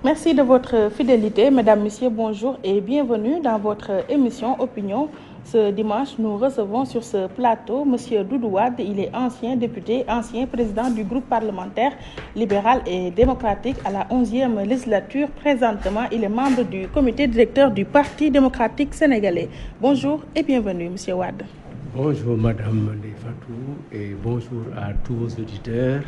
Merci de votre fidélité, mesdames, messieurs, bonjour et bienvenue dans votre émission Opinion. Ce dimanche, nous recevons sur ce plateau M. Doudou Wade. Il est ancien député, ancien président du groupe parlementaire libéral et démocratique à la 11e législature. Présentement, il est membre du comité directeur du Parti démocratique sénégalais. Bonjour et bienvenue, M. Wade. Bonjour, Madame Ndeye Fatou, et bonjour à tous vos auditeurs,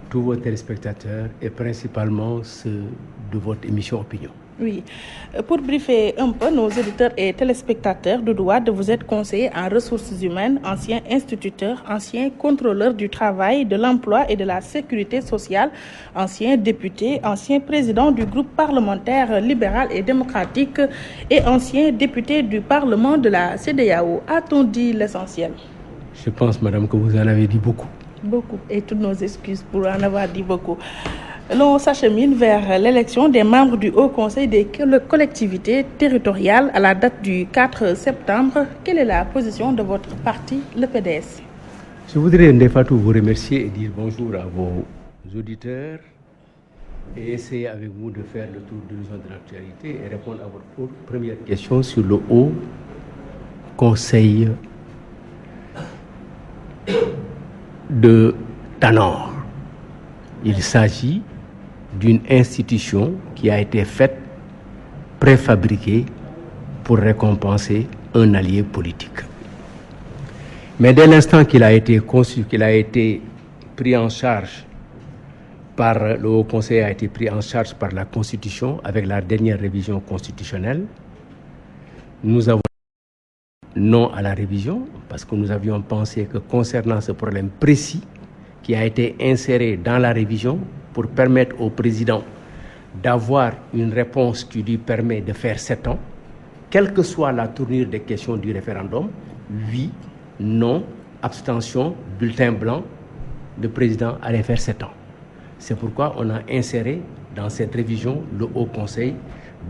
tous vos téléspectateurs et principalement ceux de votre émission Opinion. Oui. Pour briefer un peu nos auditeurs et téléspectateurs, Doudou Wade, vous êtes conseiller en ressources humaines, ancien instituteur, ancien contrôleur du travail, de l'emploi et de la sécurité sociale, ancien député, ancien président du groupe parlementaire libéral et démocratique et ancien député du Parlement de la CEDEAO. A-t-on dit l'essentiel? Je pense, Madame, que vous en avez dit beaucoup. Beaucoup, et toutes nos excuses pour en avoir dit beaucoup. L'on s'achemine vers l'élection des membres du Haut Conseil des collectivités territoriales à la date du 4 septembre. Quelle est la position de votre parti, le PDS? Je voudrais, Ndeye Fatou, vous remercier et dire bonjour à vos auditeurs et essayer avec vous de faire le tour de l'actualité et répondre à votre première question sur le Haut Conseil de Tanor. Il s'agit d'une institution qui a été faite, préfabriquée pour récompenser un allié politique. Mais dès l'instant qu'il a été conçu, qu'il a été pris en charge par le Haut Conseil, a été pris en charge par la Constitution avec la dernière révision constitutionnelle, nous avons dit non à la révision parce que nous avions pensé que concernant ce problème précis qui a été inséré dans la révision pour permettre au président d'avoir une réponse qui lui permet de faire 7 ans, quelle que soit la tournure des questions du référendum, oui, non, abstention, bulletin blanc, le président allait faire 7 ans. C'est pourquoi on a inséré dans cette révision le Haut Conseil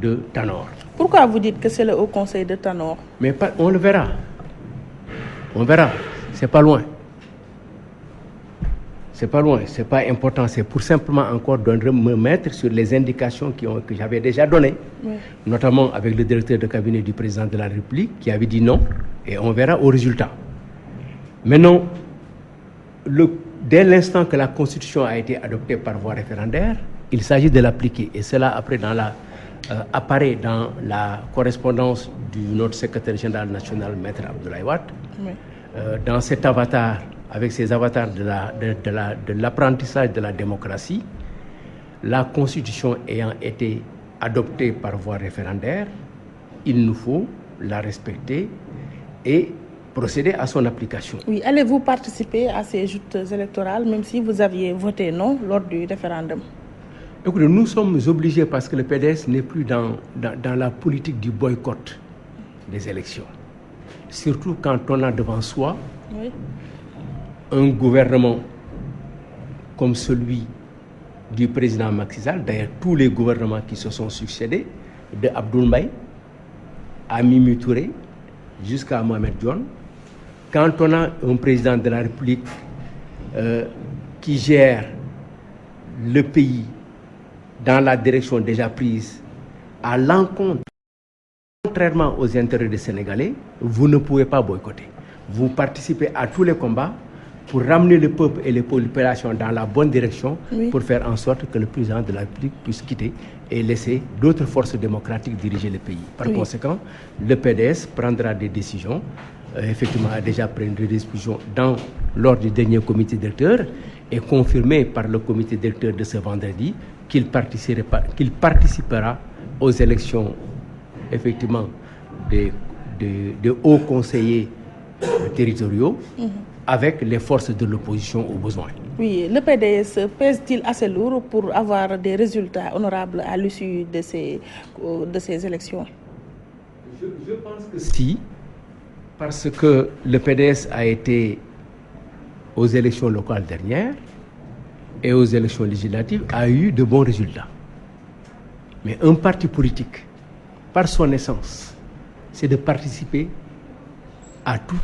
de Tanor. Pourquoi vous dites que c'est le Haut Conseil de Tanor? Mais on le verra. On verra. C'est pas loin. C'est pas loin, c'est pas important, c'est pour simplement encore de me mettre sur les indications que j'avais déjà données, oui, notamment avec le directeur de cabinet du président de la République qui avait dit non, et on verra au résultat. Maintenant, dès l'instant que la Constitution a été adoptée par voie référendaire, il s'agit de l'appliquer, et cela après apparaît dans la correspondance de notre secrétaire général national, Maître Abdoulaye Wade, oui, dans cet avatar, avec ces avatars de l'apprentissage de la démocratie, la Constitution ayant été adoptée par voie référendaire, il nous faut la respecter et procéder à son application. Oui, allez-vous participer à ces joutes électorales, même si vous aviez voté non lors du référendum? Écoutez, nous sommes obligés parce que le PDS n'est plus dans la politique du boycott des élections. Surtout quand on a devant soi, oui, un gouvernement comme celui du président Macky Sall, d'ailleurs tous les gouvernements qui se sont succédés, de Abdoul Mbaye à Mimi Touré jusqu'à Mohamed Dionne, quand on a un président de la République qui gère le pays dans la direction déjà prise à l'encontre, contrairement aux intérêts des Sénégalais, vous ne pouvez pas boycotter. Vous participez à tous les combats pour ramener le peuple et les populations dans la bonne direction, oui, pour faire en sorte que le président de la République puisse quitter et laisser d'autres forces démocratiques diriger le pays. Par oui, conséquent, le PDS prendra des décisions, effectivement a déjà pris des décisions lors du dernier comité directeur et confirmé par le comité directeur de ce vendredi qu'il participera aux élections effectivement des hauts conseillers territoriaux, avec les forces de l'opposition au besoin. Oui, le PDS pèse-t-il assez lourd pour avoir des résultats honorables à l'issue de ces élections? Je pense que si, parce que le PDS a été aux élections locales dernières et aux élections législatives, a eu de bons résultats. Mais un parti politique, par son essence, c'est de participer à toutes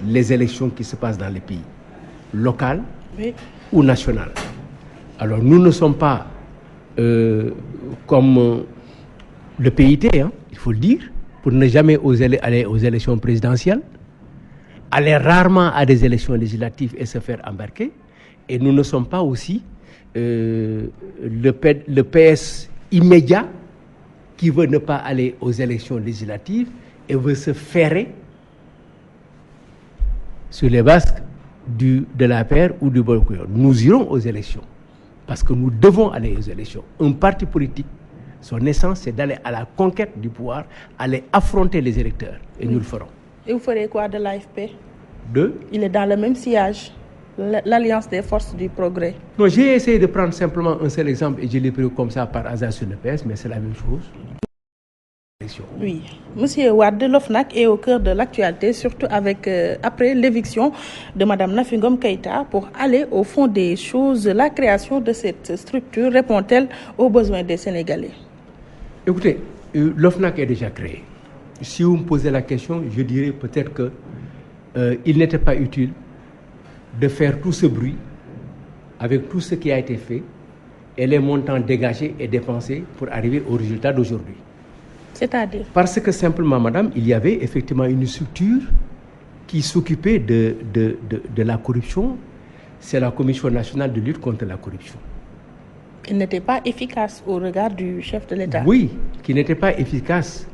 les élections qui se passent dans les pays, locales, oui, ou nationales. Alors nous ne sommes pas comme le PIT, hein, il faut le dire, pour ne jamais aller aux élections présidentielles, aller rarement à des élections législatives et se faire embarquer. Et nous ne sommes pas aussi le PS immédiat qui veut ne pas aller aux élections législatives et veut se ferrer sur les vasques de l'APR ou du Boykoyo. Nous irons aux élections parce que nous devons aller aux élections. Un parti politique, son essence, c'est d'aller à la conquête du pouvoir, aller affronter les électeurs. Et nous le ferons. Et vous ferez quoi de l'AFP? Il est dans le même sillage, l'Alliance des forces du progrès. Non, j'ai essayé de prendre simplement un seul exemple et je l'ai pris comme ça par hasard sur le PS, mais c'est la même chose. Oui, Monsieur Wade, l'OFNAC est au cœur de l'actualité, surtout après l'éviction de Madame Nafi Ngom Keïta. Pour aller au fond des choses, la création de cette structure répond-elle aux besoins des Sénégalais? Écoutez, l'OFNAC est déjà créé. Si vous me posez la question, je dirais peut-être que il n'était pas utile de faire tout ce bruit avec tout ce qui a été fait et les montants dégagés et dépensés pour arriver au résultat d'aujourd'hui. C'est-à-dire? Parce que simplement, madame, il y avait effectivement une structure qui s'occupait de la corruption. C'est la Commission nationale de lutte contre la corruption. Elle n'était pas efficace au regard du chef de l'État? Oui, qui n'était pas efficace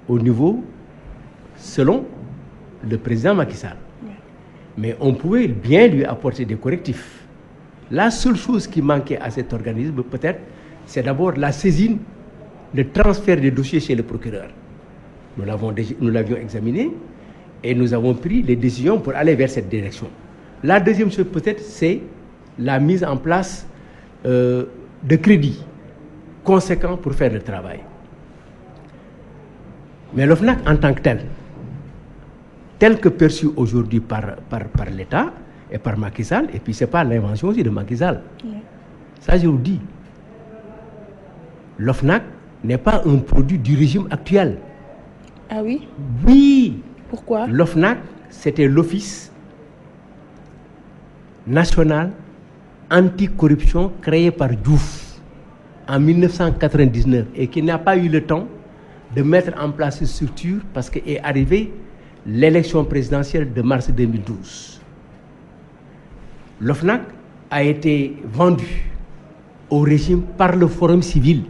au niveau, selon le président Macky Sall. Oui. Mais on pouvait bien lui apporter des correctifs. La seule chose qui manquait à cet organisme, peut-être, c'est d'abord la saisine, le transfert des dossiers chez le procureur. Nous l'avions examiné et nous avons pris les décisions pour aller vers cette direction. La deuxième chose peut-être, c'est la mise en place de crédits conséquents pour faire le travail. Mais l'OFNAC en tant que tel que perçu aujourd'hui par l'État et par Macky Sall, et puis c'est pas l'invention aussi de Macky Sall. Ça je vous dis, l'OFNAC n'est pas un produit du régime actuel. Ah oui? Oui. Pourquoi? L'OFNAC, c'était l'Office national anticorruption créé par Diouf en 1999 et qui n'a pas eu le temps de mettre en place cette structure parce qu'est arrivée l'élection présidentielle de mars 2012. L'OFNAC a été vendu au régime par le Forum civil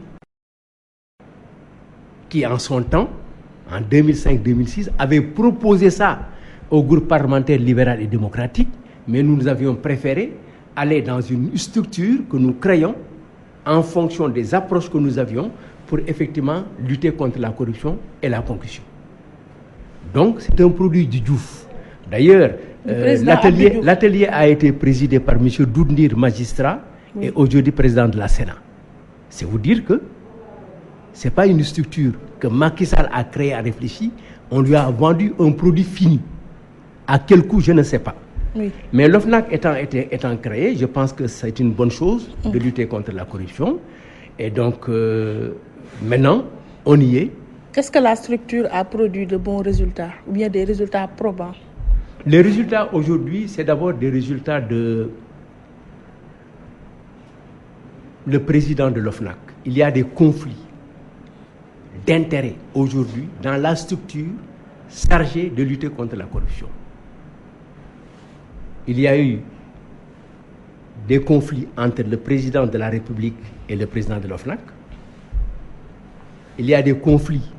qui en son temps, en 2005-2006, avait proposé ça au groupe parlementaire libéral et démocratique, mais nous avions préféré aller dans une structure que nous créons en fonction des approches que nous avions pour effectivement lutter contre la corruption et la concussion. Donc c'est un produit du Diouf. D'ailleurs, l'atelier a été présidé par M. Doudnir, magistrat, oui, et aujourd'hui président de la Sénat. C'est vous dire que ce n'est pas une structure que Macky Sall a créée, a réfléchi. On lui a vendu un produit fini. À quel coût, je ne sais pas. Oui. Mais l'OFNAC étant créé, je pense que c'est une bonne chose de lutter contre la corruption. Et donc, maintenant, on y est. Qu'est-ce que la structure a produit de bons résultats ou bien des résultats probants? Les résultats aujourd'hui, c'est d'abord des résultats de le président de l'OFNAC. Il y a des conflits d'intérêts aujourd'hui dans la structure chargée de lutter contre la corruption. Il y a eu des conflits entre le président de la République et le président de l'OFNAC. Il y a des conflits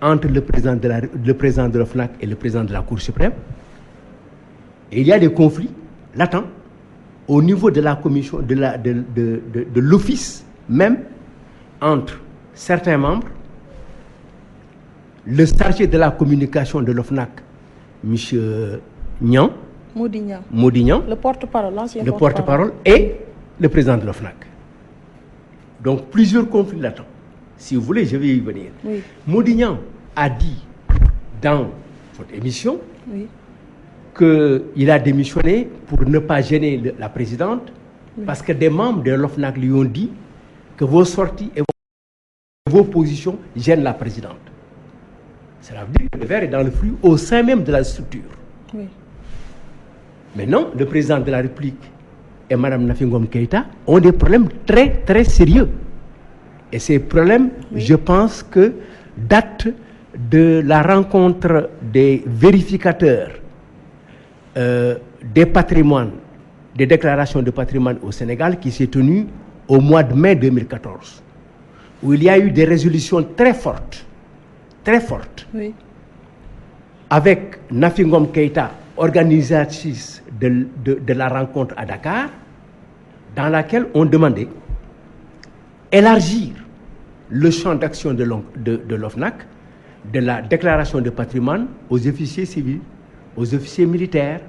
entre le président de l'OFNAC et le président de la Cour suprême. Et il y a des conflits latents au niveau de la commission, de l'office même, entre certains membres, le chargé de la communication de l'OFNAC, M. Niang, Maudignan, le porte-parole, l'ancien porte-parole, et le président de l'OFNAC. Donc plusieurs conflits latents. Si vous voulez, je vais y venir. Oui. Maudignan a dit dans votre émission, oui, qu'il a démissionné pour ne pas gêner la présidente, oui, parce que des membres de l'OFNAC lui ont dit que vos sorties et vos positions gênent la présidente. Cela veut dire que le verre est dans le flux au sein même de la structure. Oui. Maintenant, le président de la République et Mme Nafi Ngom Keïta ont des problèmes très, très sérieux Et ces problèmes, je pense que datent de la rencontre des vérificateurs des patrimoines, des déclarations de patrimoine au Sénégal qui s'est tenue au mois de mai 2014, où il y a eu des résolutions très fortes, avec Nafi Ngom Keïta, organisatrice de la rencontre à Dakar, dans laquelle on demandait élargir le champ d'action de l'OFNAC, de la déclaration de patrimoine aux officiers civils, aux officiers militaires,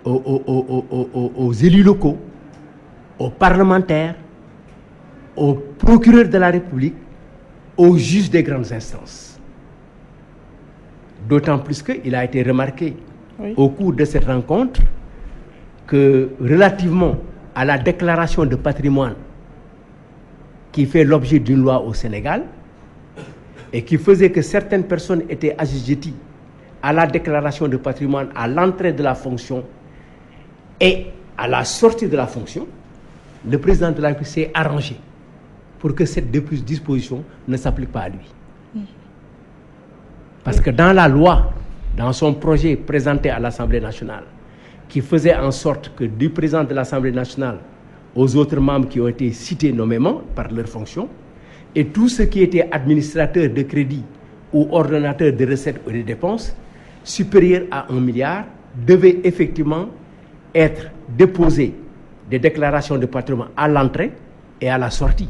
aux élus locaux, aux parlementaires, aux procureurs de la République, aux juges des grandes instances. D'autant plus qu'il a été remarqué au cours de cette rencontre que relativement à la déclaration de patrimoine qui fait l'objet d'une loi au Sénégal et qui faisait que certaines personnes étaient assujetties à la déclaration de patrimoine à l'entrée de la fonction et à la sortie de la fonction, le président de la République s'est arrangé pour que cette disposition ne s'applique pas à lui. Parce que dans la loi, dans son projet présenté à l'Assemblée nationale, qui faisait en sorte que du président de l'Assemblée nationale aux autres membres qui ont été cités nommément par leur fonction, et tous ceux qui étaient administrateurs de crédit ou ordonnateurs de recettes ou de dépenses supérieurs à 1 milliard devaient effectivement être déposés des déclarations de patrimoine à l'entrée et à la sortie.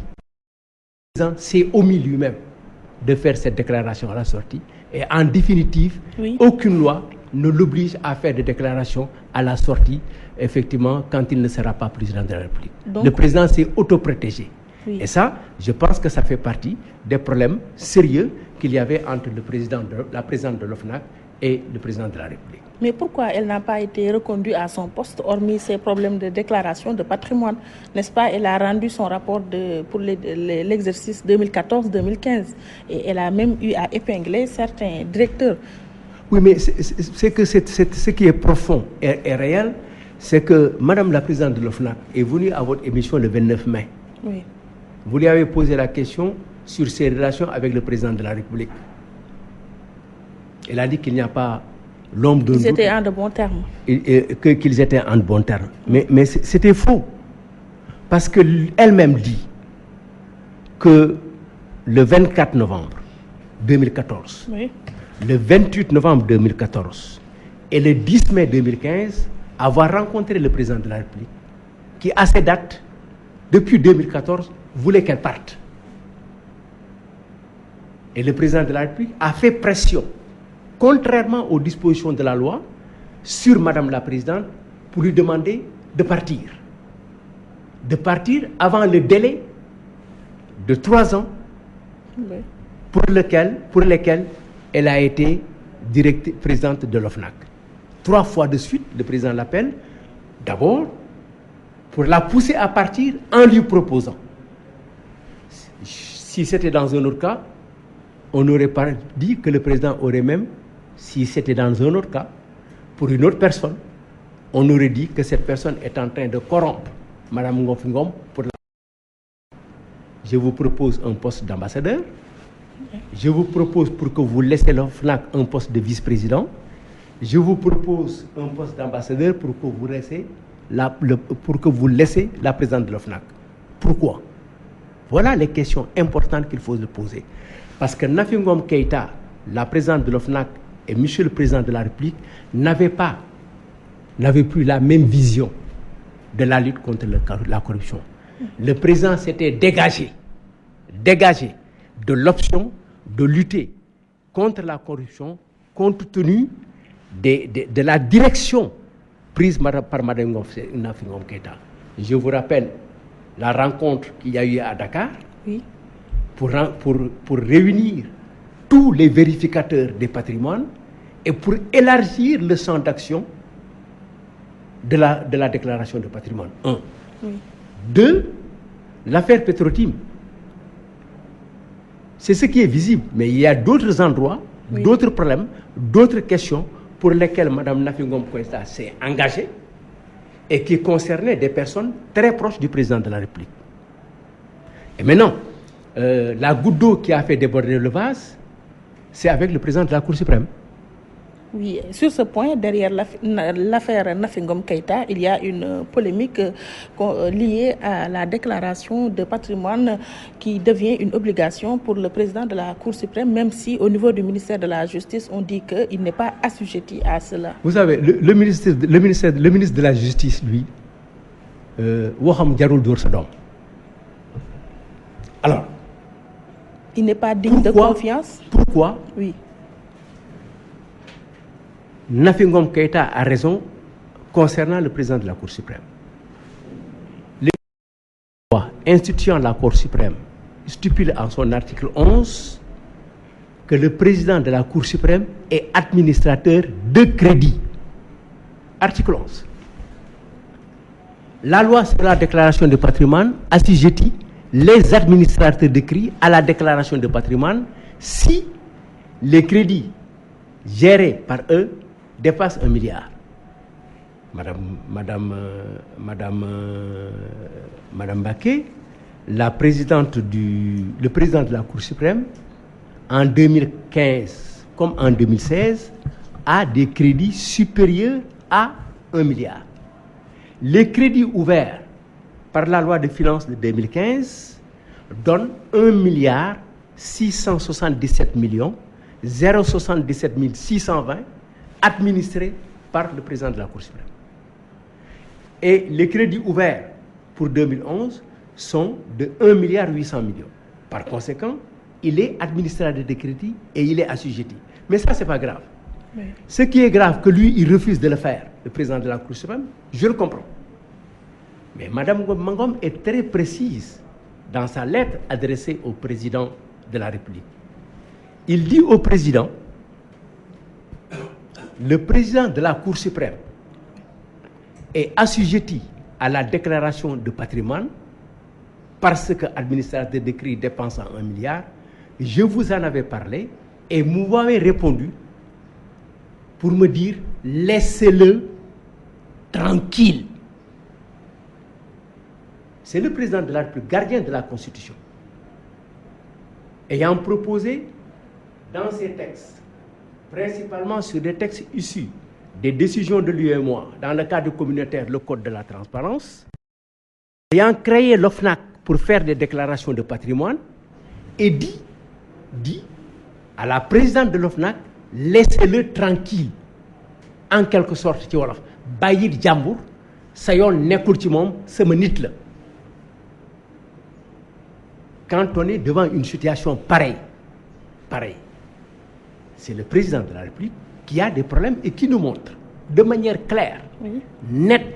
Le président s'est omis lui-même de faire cette déclaration à la sortie et en définitive, aucune loi ne l'oblige à faire des déclarations à la sortie, effectivement, quand il ne sera pas président de la République. Donc, le président s'est autoprotégé. Et ça, je pense que ça fait partie des problèmes sérieux qu'il y avait entre la présidente de l'OFNAC et le président de la République. Mais pourquoi elle n'a pas été reconduite à son poste, hormis ces problèmes de déclaration de patrimoine, n'est-ce pas? Elle a rendu son rapport pour l'exercice 2014-2015 et elle a même eu à épingler certains directeurs. Oui, mais ce qui est profond et réel, c'est que Madame la présidente de l'OFNAC est venue à votre émission le 29 mai. Oui. Vous lui avez posé la question sur ses relations avec le président de la République. Elle a dit qu'il n'y a pas l'ombre d'un doute. Ils étaient en de bons termes. Qu'ils étaient en de bons termes. Mais c'était faux. Parce qu'elle-même dit que le 24 novembre 2014, le 28 novembre 2014 et le 10 mai 2015, avoir rencontré le président de la République, qui à ces dates, depuis 2014, voulait qu'elle parte. Et le président de la République a fait pression, contrairement aux dispositions de la loi, sur Madame la Présidente pour lui demander de partir. De partir avant le délai de 3 ans pour lesquels elle a été présidente de l'OFNAC. 3 fois de suite, le président l'appelle, d'abord pour la pousser à partir en lui proposant. Si c'était dans un autre cas, on n'aurait pas dit que le président aurait même, si c'était dans un autre cas, pour une autre personne, on aurait dit que cette personne est en train de corrompre Mme Ngom pour la... Je vous propose un poste d'ambassadeur. Je vous propose pour que vous laissez l'OFNAC un poste de vice-président. Je vous propose un poste d'ambassadeur pour que vous laissez la présidente de l'OFNAC. Pourquoi? Voilà les questions importantes qu'il faut se poser. Parce que Nafi Ngom Keïta, la présidente de l'OFNAC et monsieur le président de la République n'avaient plus la même vision de la lutte contre la corruption. Le président s'était dégagé de l'option de lutter contre la corruption compte tenu de la direction prise par Mme Nafi Ngom Keïta. Je vous rappelle la rencontre qu'il y a eu à Dakar pour réunir tous les vérificateurs des patrimoines et pour élargir le champ d'action de la déclaration de patrimoine. 1. 2. L'affaire Petro-Tim. C'est ce qui est visible, mais il y a d'autres endroits, d'autres problèmes, d'autres questions pour lesquelles Mme Nafi Ngom Keïta s'est engagée et qui concernaient des personnes très proches du président de la République. Et maintenant, la goutte d'eau qui a fait déborder le vase, c'est avec le président de la Cour suprême. Oui, sur ce point, derrière l'affaire Nafi Ngom Keïta, il y a une polémique liée à la déclaration de patrimoine qui devient une obligation pour le président de la Cour suprême, même si au niveau du ministère de la Justice, on dit qu'il n'est pas assujetti à cela. Vous savez, le ministre de la Justice, lui, waxam jarul dóor sa doom. Alors, il n'est pas digne de confiance. Pourquoi? Oui. Nafi Ngom Keïta a raison concernant le président de la Cour suprême. Les lois instituant la Cour suprême stipule en son article 11 que le président de la Cour suprême est administrateur de crédit. Article 11. La loi sur la déclaration de patrimoine assujettit les administrateurs de crédit à la déclaration de patrimoine si les crédits gérés par eux dépasse 1 milliard. Madame Baké, le président de la Cour suprême, en 2015 comme en 2016, a des crédits supérieurs à 1 milliard. Les crédits ouverts par la loi de finances de 2015 donnent 1 milliard 677 millions 077 620 administrés par le président de la Cour suprême. Et les crédits ouverts pour 2011 sont de 1 milliard 800 millions. Par conséquent, il est administrateur de crédit et il est assujetti. Mais ça, c'est pas grave. Oui. Ce qui est grave, que lui, il refuse de le faire, le président de la Cour suprême, je le comprends. Mais Mme Ngom est très précise dans sa lettre adressée au président de la République. Il dit au président, le président de la Cour suprême est assujetti à la déclaration de patrimoine parce que l'administrateur de crédit dépense 1 milliard. Je vous en avais parlé et vous m'avez répondu pour me dire laissez-le tranquille. C'est le président de la République, gardien de la Constitution, ayant proposé dans ses textes, principalement sur des textes issus des décisions de l'UEMOA, dans le cadre communautaire, le Code de la transparence, ayant créé l'OFNAC pour faire des déclarations de patrimoine, et dit à la présidente de l'OFNAC, laissez-le tranquille, en quelque sorte, ci wolof bàyyil jàmbur sa yoon nekkul ci moom sama nit la. Quand on est devant une situation pareille, c'est le président de la République qui a des problèmes et qui nous montre de manière claire, nette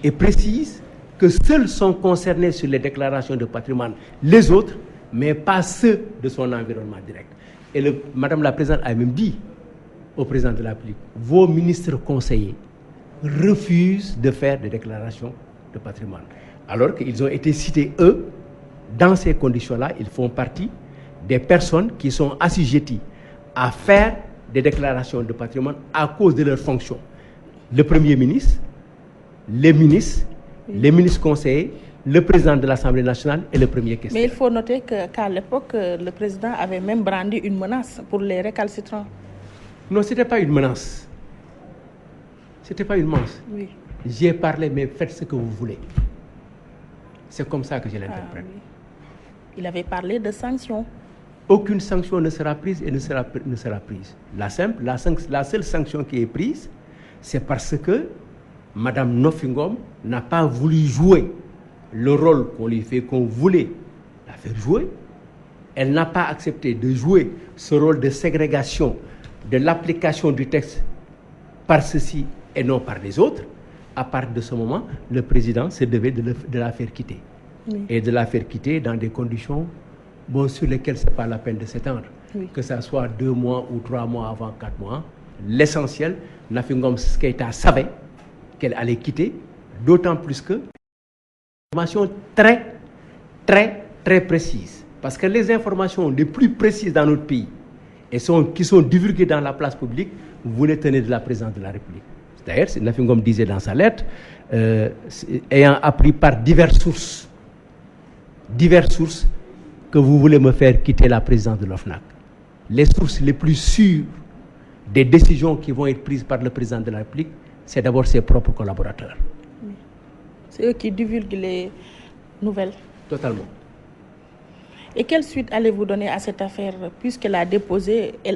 et précise que seuls sont concernés sur les déclarations de patrimoine les autres, mais pas ceux de son environnement direct. Et Madame la Présidente a même dit au président de la République, vos ministres conseillers refusent de faire des déclarations de patrimoine. Alors qu'ils ont été cités, eux, dans ces conditions-là, ils font partie des personnes qui sont assujetties à faire des déclarations de patrimoine à cause de leur fonction. Le Premier ministre, les ministres, les ministres conseillers, le président de l'Assemblée nationale et le premier questeur. Mais il faut noter qu'à l'époque, le président avait même brandi une menace pour les récalcitrants. Non, ce n'était pas une menace. C'était pas une menace. Oui. J'ai parlé, mais faites ce que vous voulez. C'est comme ça que je l'interprète. Oui. Il avait parlé de sanctions. Aucune sanction ne sera prise et ne sera prise. La seule sanction qui est prise, c'est parce que Mme Nafi Ngom n'a pas voulu jouer le rôle qu'on voulait la faire jouer. Elle n'a pas accepté de jouer ce rôle de ségrégation de l'application du texte par ceux-ci et non par les autres. À partir de ce moment, le président se devait de la faire quitter. Oui. Et de la faire quitter dans des conditions sur lesquelles ce n'est pas la peine de s'étendre. Oui. Que ça soit 2 mois ou 3 mois avant 4 mois. L'essentiel, Nafi Ngom Keïta savait qu'elle allait quitter, d'autant plus que informations très, très, très précises. Parce que les informations les plus précises dans notre pays et qui sont divulguées dans la place publique, vous les tenez de la présidence de la République. D'ailleurs, Nafi Ngom disait dans sa lettre, ayant appris par diverses sources que vous voulez me faire quitter la présidence de l'OFNAC. Les sources les plus sûres des décisions qui vont être prises par le président de la République, c'est d'abord ses propres collaborateurs. Oui. C'est eux qui divulguent les nouvelles. Totalement. Et quelle suite allez-vous donner à cette affaire, puisqu'elle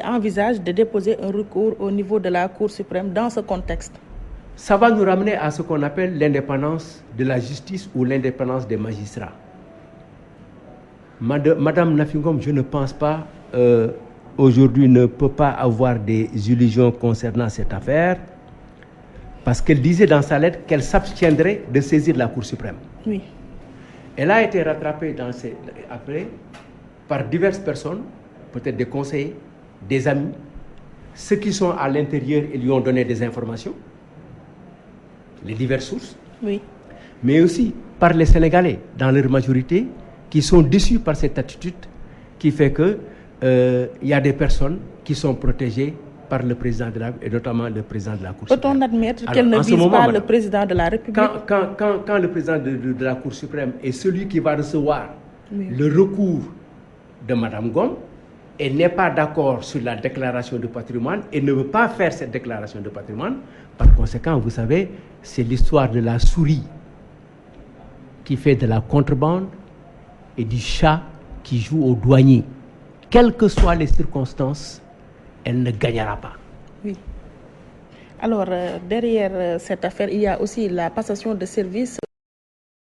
envisage de déposer un recours au niveau de la Cour suprême dans ce contexte? Ça va nous ramener à ce qu'on appelle l'indépendance de la justice ou l'indépendance des magistrats. Madame Nafi Ngom, je ne pense pas, aujourd'hui, ne peut pas avoir des illusions concernant cette affaire, parce qu'elle disait dans sa lettre qu'elle s'abstiendrait de saisir la Cour suprême. Oui. Elle a été rattrapée après par diverses personnes, peut-être des conseillers, des amis, ceux qui sont à l'intérieur et lui ont donné des informations, les diverses sources, oui, mais aussi par les Sénégalais, dans leur majorité, qui sont déçus par cette attitude qui fait que y a des personnes qui sont protégées par le président de la et notamment le président de la Cour suprême. Peut-on admettre qu'elle ne vise pas le président de la République? Quand le président de la Cour suprême est celui qui va recevoir le recours de Madame Ngom et n'est pas d'accord sur la déclaration de patrimoine et ne veut pas faire cette déclaration de patrimoine, par conséquent, vous savez, c'est l'histoire de la souris qui fait de la contrebande et du chat qui joue au douanier. Quelles que soient les circonstances, elle ne gagnera pas. Oui. Alors, derrière cette affaire, il y a aussi la passation de service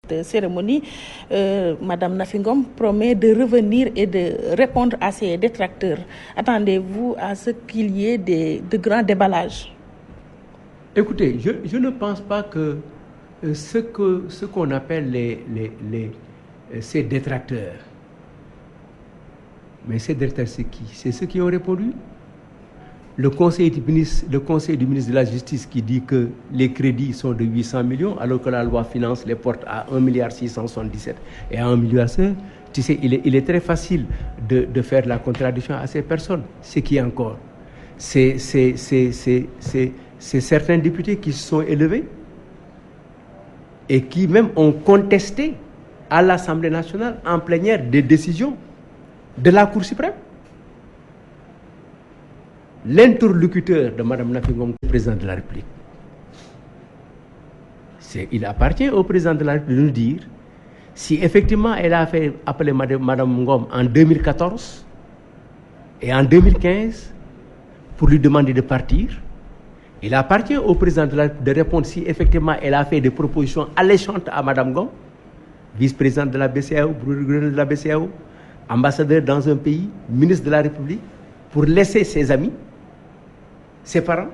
de cérémonie. Madame Nafi Ngom promet de revenir et de répondre à ses détracteurs. Attendez-vous à ce qu'il y ait de grands déballages? Écoutez, je ne pense pas que ce qu'on appelle ces détracteurs, mais ces détracteurs, c'est qui? C'est ceux qui ont répondu. Le conseil du ministre de la Justice qui dit que les crédits sont de 800 millions alors que la loi finance les porte à 1,677 et à 1 milliard. Tu sais, il est très facile de faire la contradiction à ces personnes. Ce qui est encore, c'est certains députés qui se sont élevés et qui même ont contesté à l'Assemblée nationale en plénière des décisions de la Cour suprême. L'interlocuteur de Mme Nafi Ngom, président de la République, il appartient au président de la République de nous dire si effectivement elle a fait appeler Mme Ngom en 2014 et en 2015 pour lui demander de partir. Il appartient au président de la République de répondre si effectivement elle a fait des propositions alléchantes à Mme Ngom, vice-présidente de la BCEAO, gouverneur de la BCEAO, ambassadeur dans un pays, ministre de la République, pour laisser ses amis, ses parents,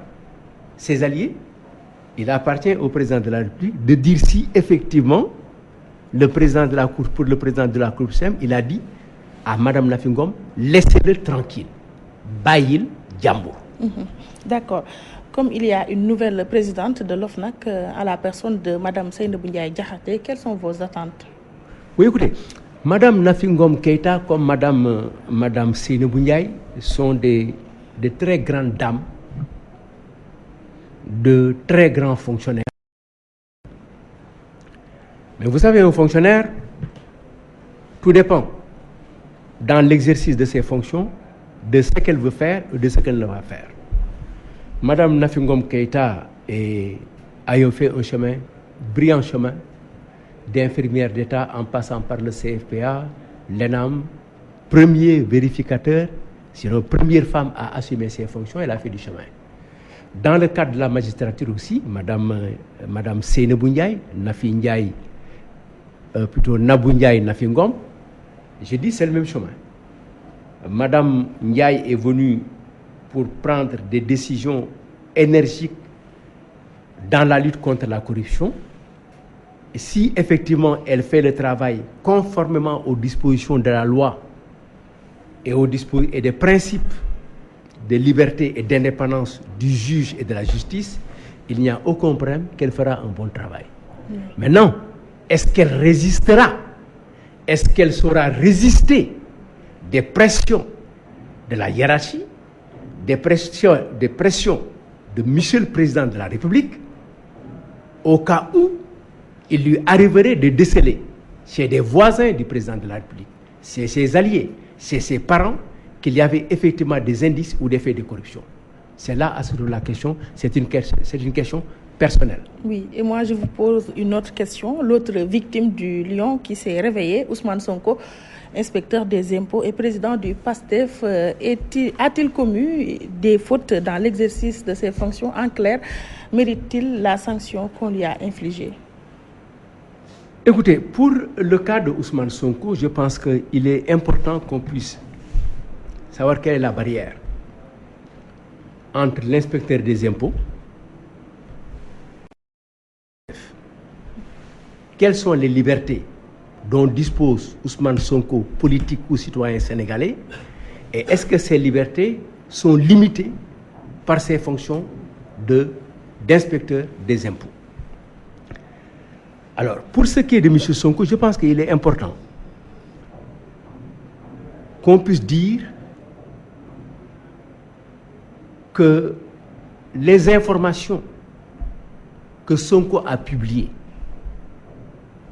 ses alliés. Il appartient au président de la République de dire si effectivement le président de la Cour, pour le président de la Cour suprême, il a dit à Mme Nafi Ngom, laissez-le tranquille, bayil Djambour. D'accord. Comme il y a une nouvelle présidente de l'OFNAC à la personne de Mme Seynabou Ndiaye Diakhaté, quelles sont vos attentes? Oui, écoutez, Mme Nafi Ngom Keïta comme Mme Seynabou Ndiaye sont de très grandes dames, de très grands fonctionnaires. Mais vous savez, un fonctionnaire, tout dépend, dans l'exercice de ses fonctions, de ce qu'elle veut faire ou de ce qu'elle ne va faire. Mme Nafi Ngom Keïta a fait un chemin, brillant chemin, d'infirmière d'État en passant par le CFPA, l'ENAM, premier vérificateur, c'est la première femme à assumer ses fonctions, elle a fait du chemin. Dans le cadre de la magistrature aussi, Madame Seynabou Ndiaye, Nafi Ndiaye, plutôt Nabou Ndiaye, Nafi Ngom, j'ai dit c'est le même chemin. Madame Ndiaye est venue pour prendre des décisions énergiques dans la lutte contre la corruption. Et si effectivement elle fait le travail conformément aux dispositions de la loi et des principes de liberté et d'indépendance du juge et de la justice, il n'y a aucun problème qu'elle fera un bon travail. Maintenant, est-ce qu'elle résistera? Est-ce qu'elle saura résister des pressions de la hiérarchie, des pressions de Monsieur le Président de la République, au cas où il lui arriverait de déceler chez des voisins du Président de la République c'est ses alliés, c'est ses parents qu'il y avait effectivement des indices ou des faits de corruption. C'est là à ce moment la question, c'est une question personnelle. Oui, et moi je vous pose une autre question. L'autre victime du lion qui s'est réveillé, Ousmane Sonko, inspecteur des impôts et président du PASTEF, a-t-il commis des fautes dans l'exercice de ses fonctions? En clair, mérite-t-il la sanction qu'on lui a infligée? Écoutez, pour le cas de Ousmane Sonko, je pense qu'il est important qu'on puisse savoir quelle est la barrière entre l'inspecteur des impôts, quelles sont les libertés dont dispose Ousmane Sonko, politique ou citoyen sénégalais, et est-ce que ces libertés sont limitées par ses fonctions d'inspecteur des impôts? Alors, pour ce qui est de M. Sonko, je pense qu'il est important qu'on puisse dire que les informations que Sonko a publiées,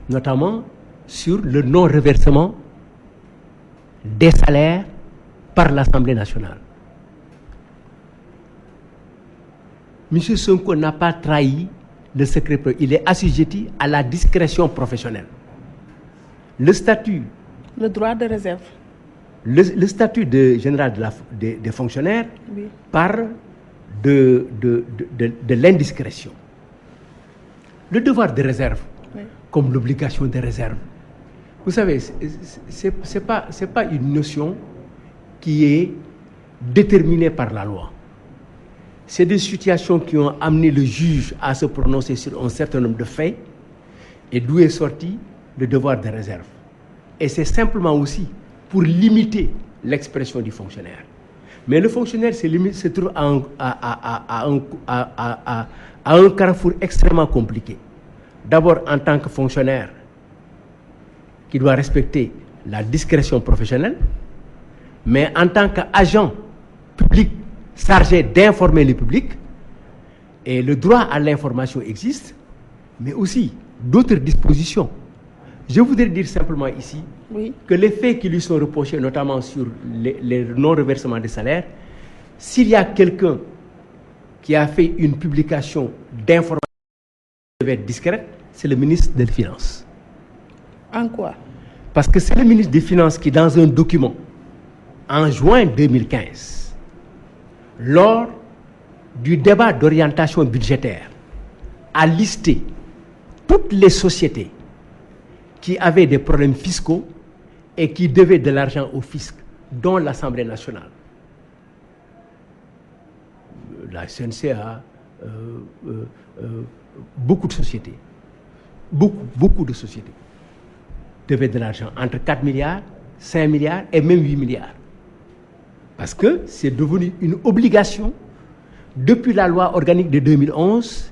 notamment sur le non-reversement des salaires par l'Assemblée nationale, M. Sonko n'a pas trahi le secret, il est assujetti à la discrétion professionnelle. Le statut... Le droit de réserve. Le statut de général des fonctionnaires, oui, parle de l'indiscrétion. Le devoir de réserve, oui, comme l'obligation de réserve. Vous savez, c'est pas une notion qui est déterminée par la loi. C'est des situations qui ont amené le juge à se prononcer sur un certain nombre de faits et d'où est sorti le devoir de réserve. Et c'est simplement aussi pour limiter l'expression du fonctionnaire. Mais le fonctionnaire se trouve à un carrefour extrêmement compliqué. D'abord, en tant que fonctionnaire, qui doit respecter la discrétion professionnelle, mais en tant qu'agent public chargé d'informer le public, et le droit à l'information existe, mais aussi d'autres dispositions. Je voudrais dire simplement ici, oui, que les faits qui lui sont reprochés, notamment sur les non-reversements des salaires, s'il y a quelqu'un qui a fait une publication d'information qui devait être discrète, c'est le ministre des Finances. En quoi? Parce que c'est le ministre des Finances qui, dans un document, en juin 2015, lors du débat d'orientation budgétaire, a listé toutes les sociétés qui avaient des problèmes fiscaux et qui devaient de l'argent au fisc, dont l'Assemblée nationale. La CNCA, beaucoup de sociétés, beaucoup de sociétés devaient de l'argent, entre 4 milliards, 5 milliards et même 8 milliards. Parce que c'est devenu une obligation depuis la loi organique de 2011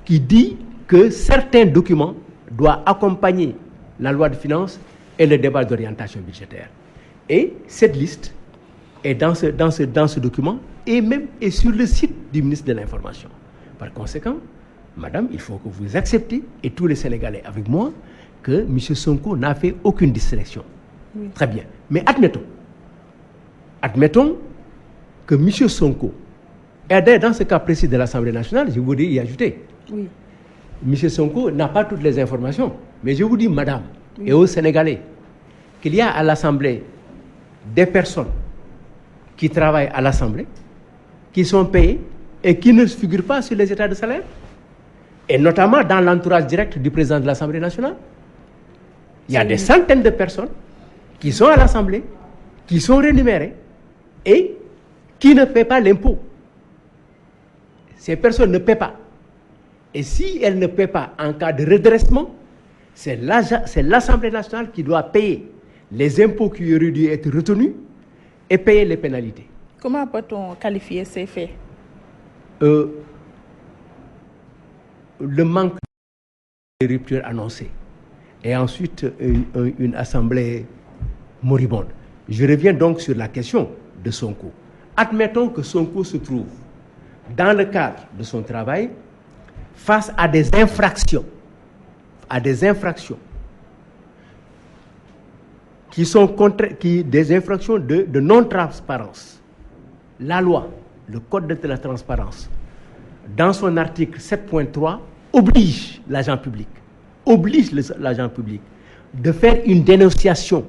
qui dit que certains documents doivent accompagner la loi de finances et le débat d'orientation budgétaire. Et cette liste est dans ce document et même est sur le site du ministre de l'Information. Par conséquent, madame, il faut que vous acceptiez, et tous les Sénégalais avec moi, que M. Sonko n'a fait aucune distraction. Oui. Très bien. Mais admettons que M. Sonko, et dans ce cas précis de l'Assemblée nationale, je voudrais y ajouter. Oui. M. Sonko n'a pas toutes les informations. Mais je vous dis, madame, oui, et aux Sénégalais, qu'il y a à l'Assemblée des personnes qui travaillent à l'Assemblée, qui sont payées et qui ne figurent pas sur les états de salaire, et notamment dans l'entourage direct du président de l'Assemblée nationale. Il y a des centaines de personnes qui sont à l'Assemblée, qui sont rémunérées et qui ne paient pas l'impôt. Ces personnes ne paient pas. Et si elles ne paient pas en cas de redressement, c'est l'Assemblée nationale qui doit payer les impôts qui auraient dû être retenus et payer les pénalités. Comment peut-on qualifier ces faits? Le manque de rupture annoncée et ensuite une assemblée moribonde. Je reviens donc sur la question de Sonko. Admettons que Sonko se trouve dans le cadre de son travail face à des infractions des infractions de non-transparence. La loi, le code de la transparence, dans son article 7.3, oblige l'agent public de faire une dénonciation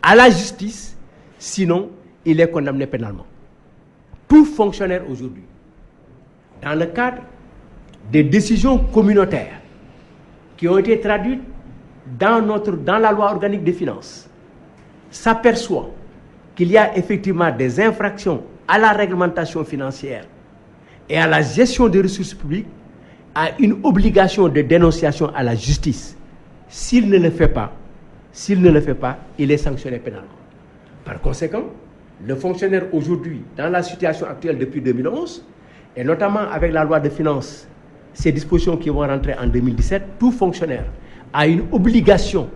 à la justice, sinon il est condamné pénalement. Tout fonctionnaire aujourd'hui, dans le cadre des décisions communautaires qui ont été traduites dans la loi organique des finances, s'aperçoit qu'il y a effectivement des infractions à la réglementation financière et à la gestion des ressources publiques, a une obligation de dénonciation à la justice. S'il ne le fait pas, il est sanctionné pénalement. Par conséquent, le fonctionnaire aujourd'hui, dans la situation actuelle depuis 2011, et notamment avec la loi de finances, ces dispositions qui vont rentrer en 2017, tout fonctionnaire a une obligation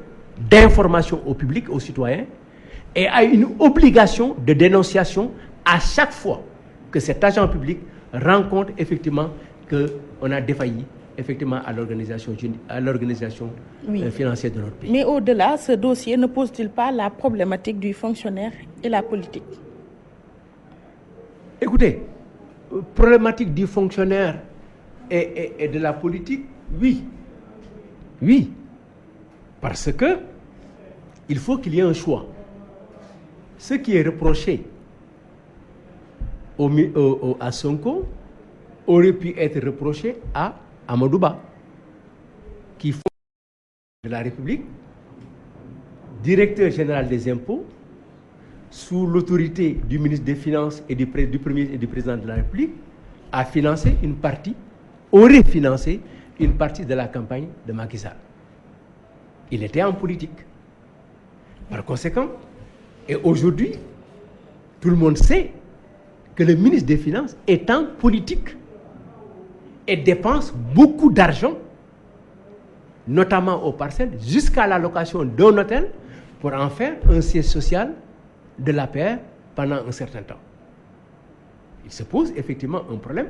d'information au public, aux citoyens, et a une obligation de dénonciation à chaque fois que cet agent public rencontre effectivement qu'on a défailli effectivement à l'organisation financière de notre pays. Mais au-delà, ce dossier ne pose-t-il pas la problématique du fonctionnaire et la politique? Écoutez, problématique du fonctionnaire et de la politique, oui. Parce que il faut qu'il y ait un choix. Ce qui est reproché à Sonko aurait pu être reproché à Amadou Ba, qui est de la République, directeur général des impôts, sous l'autorité du ministre des Finances et du Premier et du Président de la République, aurait financé une partie de la campagne de Macky Sall. Il était en politique. Par conséquent, et aujourd'hui, tout le monde sait que le ministre des Finances est en politique et dépense beaucoup d'argent, notamment aux parcelles, jusqu'à la location d'un hôtel pour en faire un siège social de l'APR pendant un certain temps. Il se pose effectivement un problème,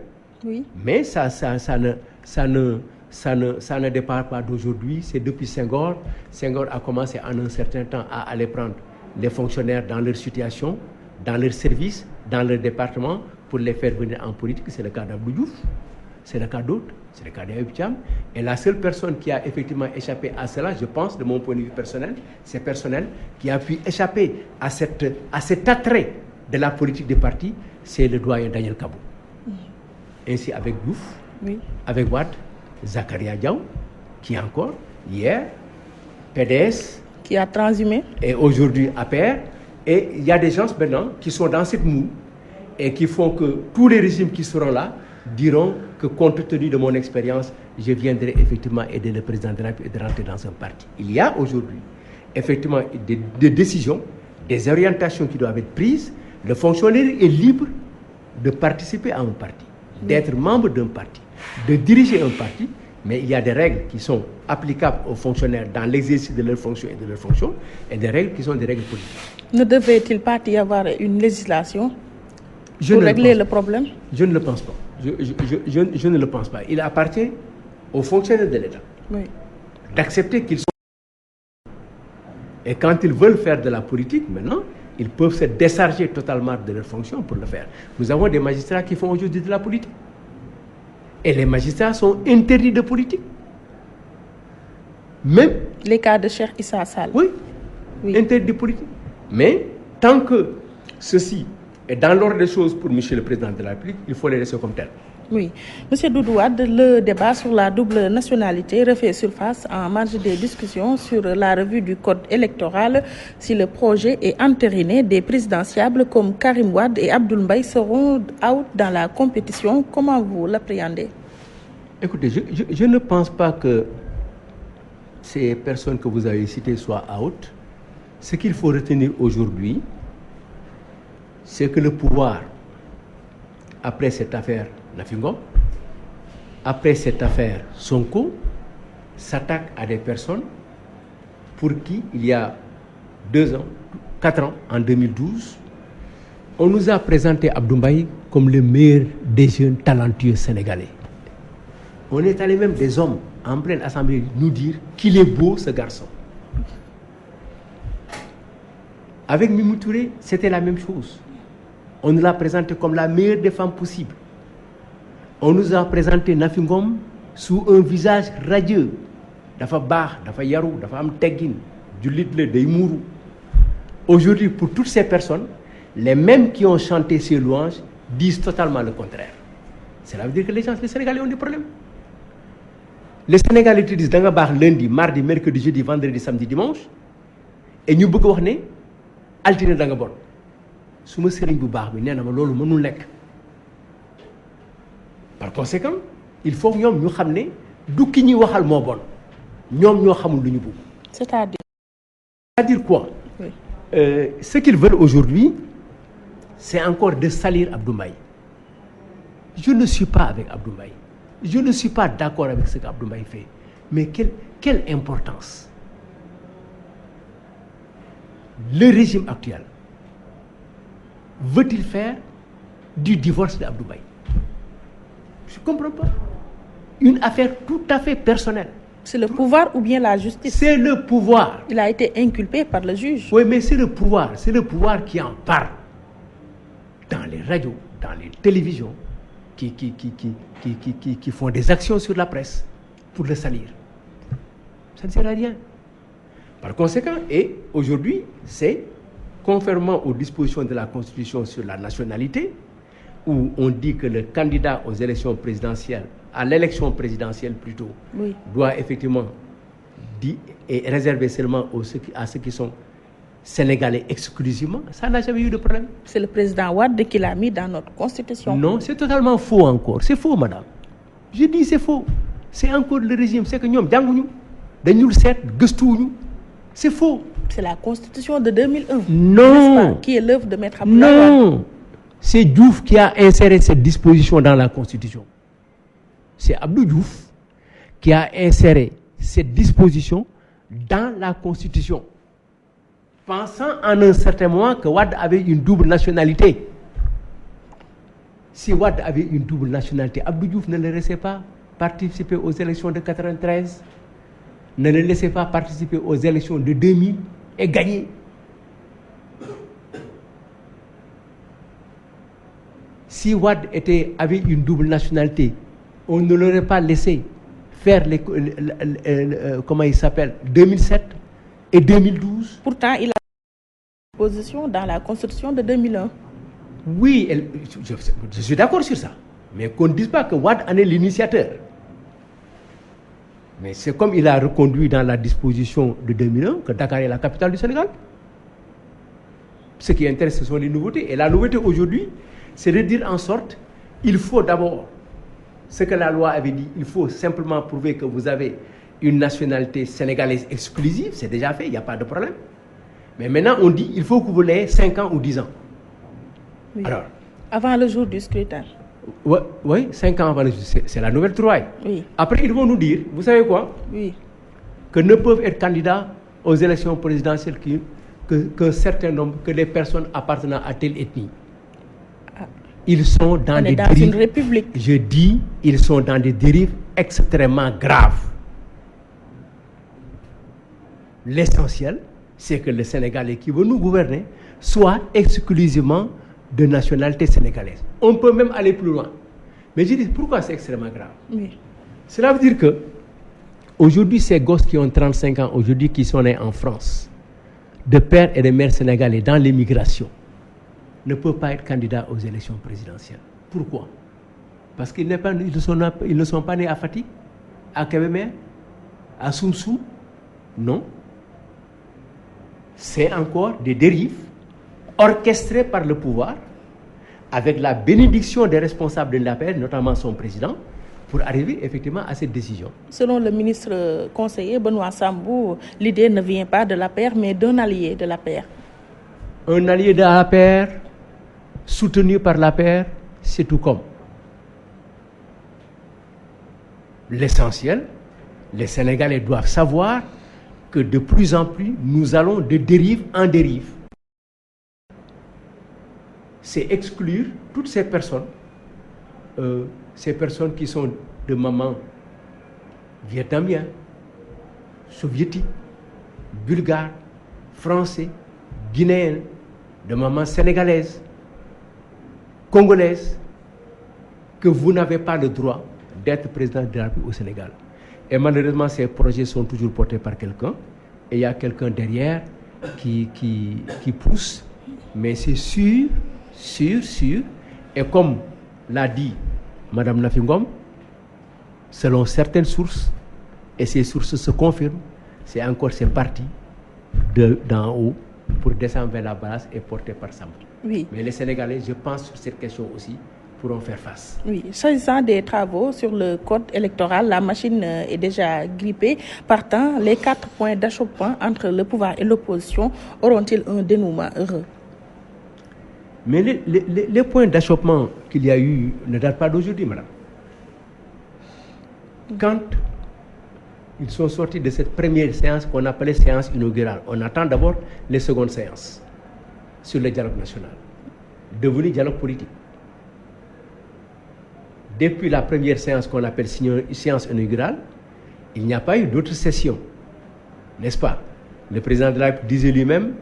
mais ça ne départ pas d'aujourd'hui. C'est depuis Senghor. Senghor a commencé en un certain temps à aller prendre les fonctionnaires dans leur situation, dans leur service, dans leur département, pour les faire venir en politique. C'est le cas d'Abdou Diouf, c'est le cas d'autres, c'est le cas d'Ayub Thiam. Et la seule personne qui a effectivement échappé à cela, je pense, de mon point de vue personnel, c'est personnel, qui a pu échapper à cet attrait de la politique des partis, c'est le doyen Daniel Kabou. Ainsi avec Diouf, avec Wade, Zakaria Diaw, qui encore, hier, PDS, qui a transhumé, et aujourd'hui APR. Et il y a des gens maintenant qui sont dans cette moue et qui font que tous les régimes qui seront là diront que compte tenu de mon expérience, je viendrai effectivement aider le président de la République de rentrer dans un parti. Il y a aujourd'hui effectivement des décisions, des orientations qui doivent être prises. Le fonctionnaire est libre de participer à un parti, d'être membre d'un parti, de diriger un parti, mais il y a des règles qui sont applicables aux fonctionnaires dans l'exercice de leurs fonctions et de leurs fonctions, et des règles qui sont des règles politiques. Ne devait-il pas y avoir une législation pour régler le problème? Je ne le pense pas. Je ne le pense pas. Il appartient aux fonctionnaires de l'État d'accepter qu'ils sont... Et quand ils veulent faire de la politique, maintenant, ils peuvent se décharger totalement de leurs fonctions pour le faire. Nous avons des magistrats qui font aujourd'hui de la politique. Et les magistrats sont interdits de politique. Même... Les cas de Cheikh Issa Sall. Oui, interdits de politique. Mais tant que ceci est dans l'ordre des choses pour M. le Président de la République, il faut les laisser comme tel. Oui. Monsieur Doudou Wade, le débat sur la double nationalité refait surface en marge des discussions sur la revue du code électoral. Si le projet est entériné, des présidentiables comme Karim Wade et Abdoul Mbaye seront out dans la compétition. Comment vous l'appréhendez? Écoutez, je ne pense pas que ces personnes que vous avez citées soient out. Ce qu'il faut retenir aujourd'hui, c'est que le pouvoir, après cette affaire Nafingo, après cette affaire Sonko, s'attaque à des personnes pour qui, il y a 4 ans, en 2012, on nous a présenté Abdoul Mbaye comme le meilleur des jeunes talentueux sénégalais. On est allé même des hommes en pleine assemblée nous dire qu'il est beau ce garçon. Avec Mimi Touré, c'était la même chose. On nous l'a présenté comme la meilleure des femmes possibles. On nous a présenté Nafi Ngom sous un visage radieux. Dafa baax, dafa yaru, dafa am teggin, jullit la day muuru. Aujourd'hui, pour toutes ces personnes, les mêmes qui ont chanté ces louanges disent totalement le contraire. Cela veut dire que les Sénégalais ont des problèmes. Les Sénégalais te disent da nga baax lundi, mardi, mercredi, jeudi, vendredi, samedi, dimanche, et ñu bëgg wax ne altine da nga bon. su ma sëriñ bu baax bi nee na ma loolu mënul nekk. Par conséquent, il faut ñoom ñu xam ne du ki ñuy waxal moo bon ñoom ñoo xamul lu ñu bëgg. C'est-à-dire quoi? Oui. Ce qu'ils veulent aujourd'hui, c'est encore de salir Abdou Mbaye. Je ne suis pas avec Abdou Mbaye. Je ne suis pas d'accord avec ce qu'Abdou Mbaye fait. Mais quelle importance le régime actuel veut-il faire du divorce d'Abdou Mbaye? Je ne comprends pas. Une affaire tout à fait personnelle. C'est le pouvoir ou bien la justice? C'est le pouvoir. Il a été inculpé par le juge. Oui, mais c'est le pouvoir. C'est le pouvoir qui en parle. Dans les radios, dans les télévisions, qui font des actions sur la presse pour le salir. Ça ne sert à rien. Par conséquent, et aujourd'hui, c'est conformément aux dispositions de la Constitution sur la nationalité, où on dit que le candidat aux élections présidentielles, à l'élection présidentielle plutôt, oui, doit effectivement et réserver seulement à ceux qui sont sénégalais exclusivement. Ça n'a jamais eu de problème. C'est le président Wade qui l'a mis dans notre constitution. Non, c'est totalement faux encore. C'est faux, madame. Je dis c'est faux. C'est encore le régime. C'est que nous, c'est faux. C'est la constitution de 2001. Non. Qui est l'œuvre de Maître Abdoulaye Wade. Non. C'est Diouf qui a inséré cette disposition dans la constitution. C'est Abdou Diouf qui a inséré cette disposition dans la constitution, pensant en un certain moment que Wade avait une double nationalité. Si Wade avait une double nationalité, Abdou Diouf ne le laissait pas participer aux élections de 93, ne le laissait pas participer aux élections de 2000 et gagner. Si Wade avait une double nationalité, on ne l'aurait pas laissé faire comment il s'appelle, 2007 et 2012. Pourtant, il a une position dans la Constitution de 2001. Oui, je suis d'accord sur ça. Mais qu'on ne dise pas que Wade en est l'initiateur. Mais c'est comme il a reconduit dans la disposition de 2001 que Dakar est la capitale du Sénégal. Ce qui intéresse, ce sont les nouveautés. Et la nouveauté aujourd'hui, c'est de dire en sorte, il faut d'abord, ce que la loi avait dit, il faut simplement prouver que vous avez une nationalité sénégalaise exclusive, c'est déjà fait, il n'y a pas de problème. Mais maintenant, on dit, il faut que vous l'ayez 5 ans ou 10 ans. Oui. Alors, avant le jour du scrutin. Oui, 5 ans avant le jour, c'est la nouvelle trouvaille. Oui. Après, ils vont nous dire, vous savez quoi? Oui. Que ne peuvent être candidats aux élections présidentielles qu'un certain nombre, que les personnes appartenant à telle ethnie. Ils sont dans des dérives. Une république. Je dis, ils sont dans des dérives extrêmement graves. L'essentiel, c'est que le Sénégalais qui veut nous gouverner soit exclusivement de nationalité sénégalaise. On peut même aller plus loin. Mais je dis, pourquoi c'est extrêmement grave? Oui. Cela veut dire que aujourd'hui, ces gosses qui ont 35 ans, aujourd'hui qui sont nés en France, de pères et de mères sénégalais dans l'immigration, ne peuvent pas être candidats aux élections présidentielles. Pourquoi? Parce qu'ils ne sont pas nés à Fatick, à Kébémer, à Soum-Soum. Non. C'est encore des dérives orchestrées par le pouvoir avec la bénédiction des responsables de l'APR, notamment son président, pour arriver effectivement à cette décision. Selon le ministre conseiller Benoît Sambou, l'idée ne vient pas de l'APR, mais d'un allié de l'APR. Un allié de l'APR soutenu par l'APR, c'est tout comme. L'essentiel, les Sénégalais doivent savoir que de plus en plus, nous allons de dérive en dérive. C'est exclure toutes ces personnes qui sont de maman vietnamien, soviétique, bulgare, français, guinéenne, de maman sénégalaise, congolaise, que vous n'avez pas le droit d'être président de la République au Sénégal. Et malheureusement, ces projets sont toujours portés par quelqu'un. Et il y a quelqu'un derrière qui pousse. Mais c'est sûr. Et comme l'a dit Madame Nafingom, selon certaines sources, et ces sources se confirment, c'est parti d'en haut pour descendre vers la base et porté par Samba. Oui. Mais les Sénégalais, je pense, sur cette question aussi, pourront faire face. Oui, s'agissant des travaux sur le code électoral, la machine est déjà grippée. Partant, les 4 points d'achoppement entre le pouvoir et l'opposition auront-ils un dénouement heureux? Mais les points d'achoppement qu'il y a eu ne datent pas d'aujourd'hui, madame. Quand ils sont sortis de cette première séance qu'on appelait séance inaugurale, on attend d'abord les secondes séances sur le dialogue national, devenu dialogue politique. Depuis la première séance qu'on appelle séance inaugurale, il n'y a pas eu d'autres sessions, n'est-ce pas? Le président de la République disait lui-même,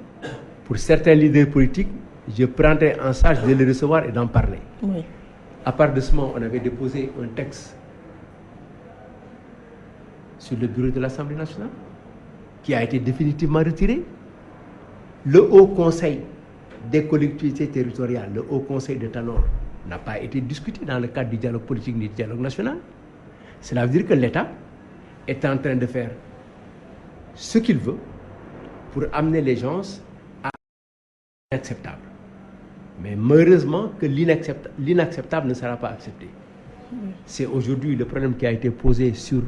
pour certains leaders politiques, je prendrai en charge de les recevoir et d'en parler. Oui. À part de ce moment, on avait déposé un texte sur le bureau de l'Assemblée nationale qui a été définitivement retiré. Le Haut Conseil des collectivités territoriales, le Haut Conseil de Tanor, n'a pas été discuté dans le cadre du dialogue politique ni du dialogue national. Cela veut dire que l'État est en train de faire ce qu'il veut pour amener les gens à l'inacceptable. Mais malheureusement que l'inacceptable ne sera pas accepté. C'est aujourd'hui le problème qui a été posé sur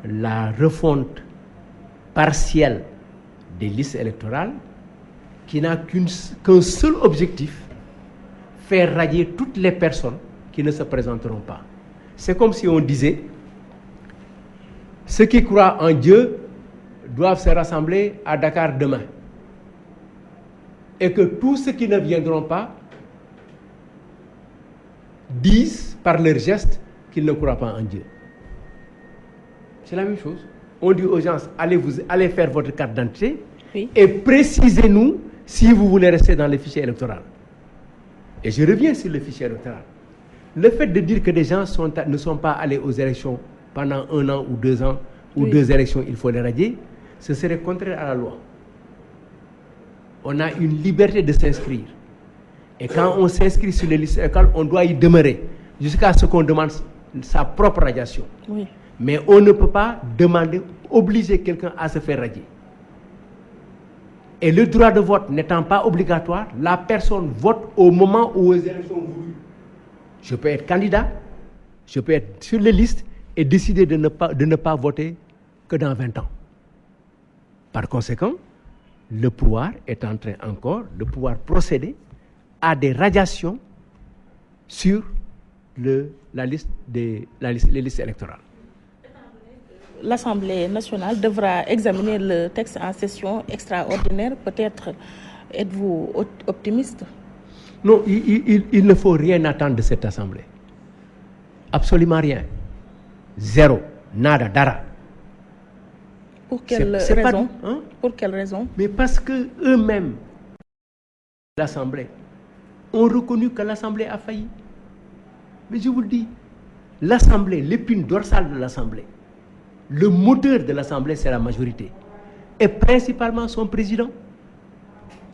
la refonte partielle des listes électorales qui n'a qu'un seul objectif, faire radier toutes les personnes qui ne se présenteront pas. C'est comme si on disait, ceux qui croient en Dieu doivent se rassembler à Dakar demain. Et que tous ceux qui ne viendront pas disent par leurs gestes qu'ils ne croient pas en Dieu. C'est la même chose. On dit aux gens, allez faire votre carte d'identité, oui, et précisez-nous si vous voulez rester dans le fichier électoral. Et je reviens sur le fichier électoral. Le fait de dire que des gens ne sont pas allés aux élections pendant 1 an ou 2 ans, ou oui, 2 élections, il faut les radier, ce serait contraire à la loi. On a une liberté de s'inscrire. Et quand on s'inscrit sur les listes électorales, on doit y demeurer jusqu'à ce qu'on demande sa propre radiation. Oui. Mais on ne peut pas obliger quelqu'un à se faire radier. Et le droit de vote n'étant pas obligatoire, la personne vote au moment où les élections sont voulues. Je peux être candidat, je peux être sur les listes et décider de ne pas voter que dans 20 ans. Par conséquent, le pouvoir est en train encore de pouvoir procéder à des radiations sur les listes électorales. L'Assemblée nationale devra examiner le texte en session extraordinaire. Peut-être êtes-vous optimiste? Non, il ne faut rien attendre de cette Assemblée. Absolument rien. Zéro. Nada, dara. Pour quelle raison? Pour quelle raison? Mais parce que eux-mêmes, l'Assemblée, ont reconnu que l'Assemblée a failli. Mais je vous le dis, l'Assemblée, l'épine dorsale de l'Assemblée, le moteur de l'Assemblée, c'est la majorité. Et principalement son président,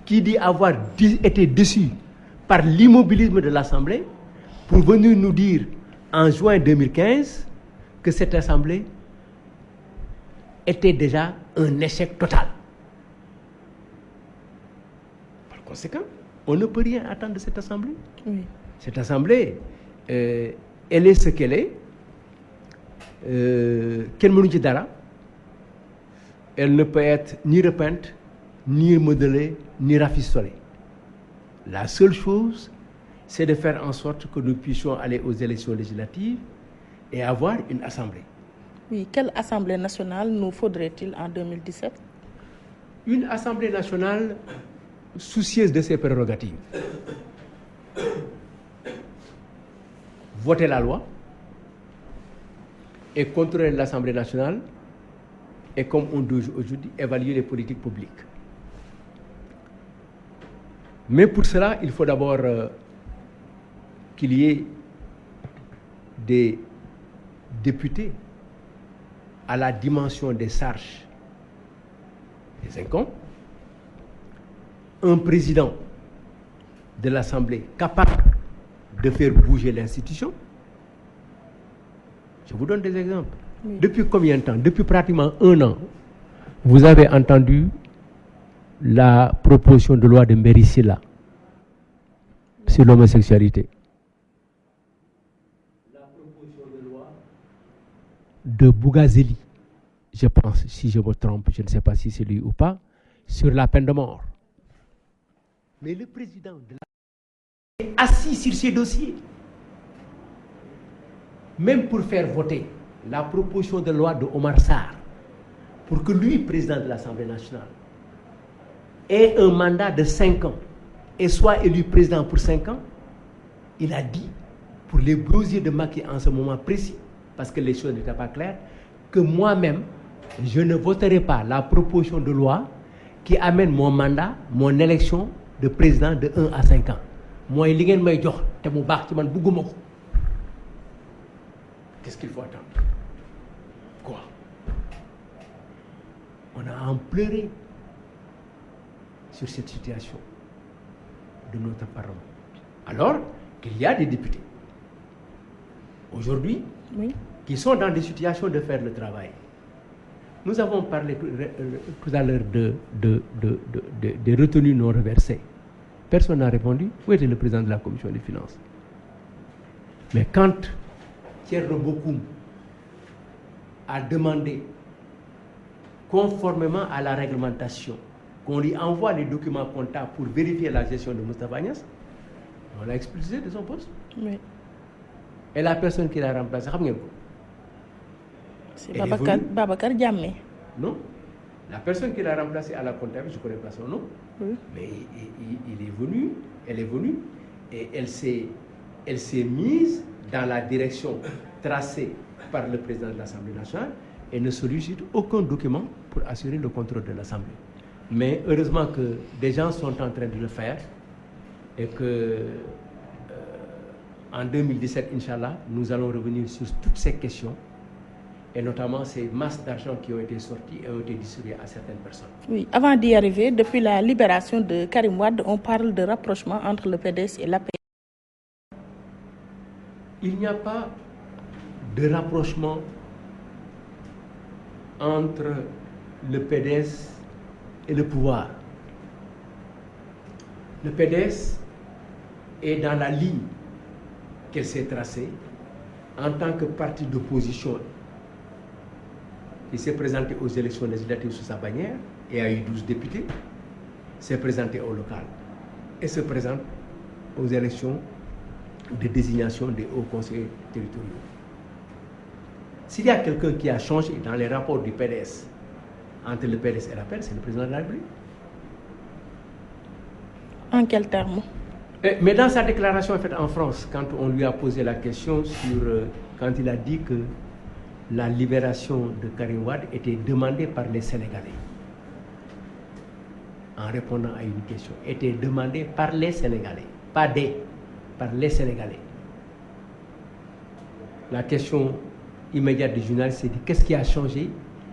qui dit avoir été déçu par l'immobilisme de l'Assemblée pour venir nous dire en juin 2015 que cette Assemblée était déjà un échec total. Par conséquent, on ne peut rien attendre de cette Assemblée. Oui. Cette Assemblée, elle est ce qu'elle est. Elle ne peut être ni repeinte, ni modelée, ni rafistolée. La seule chose, c'est de faire en sorte que nous puissions aller aux élections législatives et avoir une assemblée. Oui, quelle assemblée nationale nous faudrait-il en 2017? Une assemblée nationale soucieuse de ses prérogatives. Voter la loi et contrôler l'Assemblée nationale et, comme on dit aujourd'hui, évaluer les politiques publiques. Mais pour cela, il faut d'abord qu'il y ait des députés à la dimension des charges des incombes, un président de l'Assemblée capable de faire bouger l'institution. Je vous donne des exemples. Oui. Depuis combien de temps? Depuis pratiquement 1 an, vous avez entendu la proposition de loi de Mbéri Sylla sur l'homosexualité. La proposition de loi de Bougazeli, je pense, si je me trompe, je ne sais pas si c'est lui ou pas, sur la peine de mort. Mais le président de la est assis sur ces dossiers. Même pour faire voter la proposition de loi de Omar Sarr, pour que lui, président de l'Assemblée nationale, ait un mandat de 5 ans et soit élu président pour 5 ans, il a dit, pour les dossiers de Macky en ce moment précis, parce que les choses n'étaient pas claires, que moi-même, je ne voterai pas la proposition de loi qui amène mon mandat, mon élection de président de 1 à 5 ans. Moi, li ngeen may jox te mu baax ci man bugguma ko. Qu'est-ce qu'il faut attendre? Quoi? On a en pleuré sur cette situation de notre Parlement. Alors qu'il y a des députés aujourd'hui qui sont dans des situations de faire le travail. Nous avons parlé tout à l'heure des retenues non reversées. Personne n'a répondu. Où était le président de la Commission des finances? Mais quand Thierno Bokoum a demandé, conformément à la réglementation, qu'on lui envoie les documents comptables pour vérifier la gestion de Moustapha Niasse, on l'a expulsé de son poste. Oui. Et la personne qui l'a remplacé, c'est Babacar Diamé. Non. La personne qui l'a remplacé à la comptabilité, je ne connais pas son nom, mais elle est venue et elle s'est mise dans la direction tracée par le président de l'Assemblée nationale et ne sollicite aucun document pour assurer le contrôle de l'Assemblée. Mais heureusement que des gens sont en train de le faire et que en 2017, Inch'Allah, nous allons revenir sur toutes ces questions et notamment ces masses d'argent qui ont été sorties et ont été distribuées à certaines personnes. Oui, avant d'y arriver, depuis la libération de Karim Wade, on parle de rapprochement entre le PDS et l'APR. Il n'y a pas de rapprochement entre le PDS et le pouvoir. Le PDS est dans la ligne qu'elle s'est tracée en tant que parti d'opposition. Il s'est présenté aux élections législatives sous sa bannière et a eu 12 députés, s'est présenté au local et se présente aux élections de désignation des hauts conseillers territoriaux. S'il y a quelqu'un qui a changé dans les rapports du PDS, entre le PDS et la PDS, c'est le président de la République. En quels termes? Mais dans sa déclaration faite en France, quand on lui a posé la question sur, quand il a dit que la libération de Karim Wade était demandée par les Sénégalais, en répondant à une question, était demandée par les Sénégalais, pas des, par les Sénégalais. La question immédiate du journaliste s'est dit, qu'est-ce qui a changé?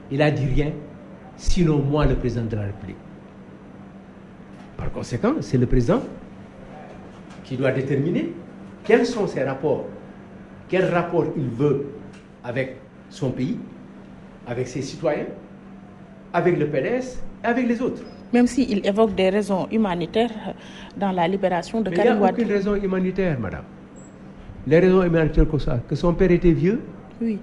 Il a dit rien, sinon moi, le président de la République. Par conséquent, c'est le président qui doit déterminer quels sont ses rapports, quel rapport il veut avec son pays, avec ses citoyens, avec le PDS et avec les autres. Même s'il évoque des raisons humanitaires dans la libération de Karim Wade. Il n'y a aucune raison humanitaire, madame. Les raisons humanitaires comme ça, que son père était vieux. Oui.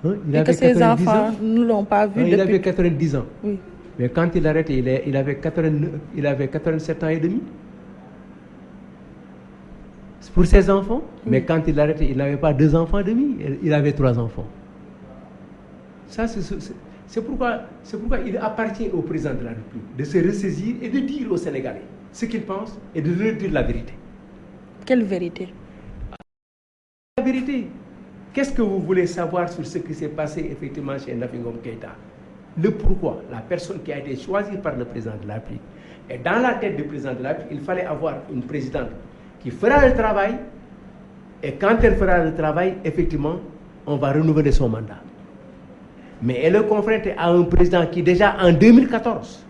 Hein, et que ses enfants ne l'ont pas vu depuis... Il avait 90 ans. Oui. Mais quand il arrête, il avait 87 ans et demi. C'est pour ses enfants. Oui. Mais quand il arrête, il n'avait pas 2 enfants et demi. Il avait 3 enfants. Ça, c'est pourquoi il appartient au président de la République de se ressaisir et de dire aux Sénégalais ce qu'ils pensent et de leur dire la vérité. Quelle vérité? La vérité. Qu'est-ce que vous voulez savoir sur ce qui s'est passé effectivement chez Nafi Ngom Keïta? Le pourquoi, la personne qui a été choisie par le président de la République, Et dans la tête du président de la République, il fallait avoir une présidente qui fera le travail. Et quand elle fera le travail, effectivement, on va renouveler son mandat. Mais elle est confrontée à un président qui déjà en 2014,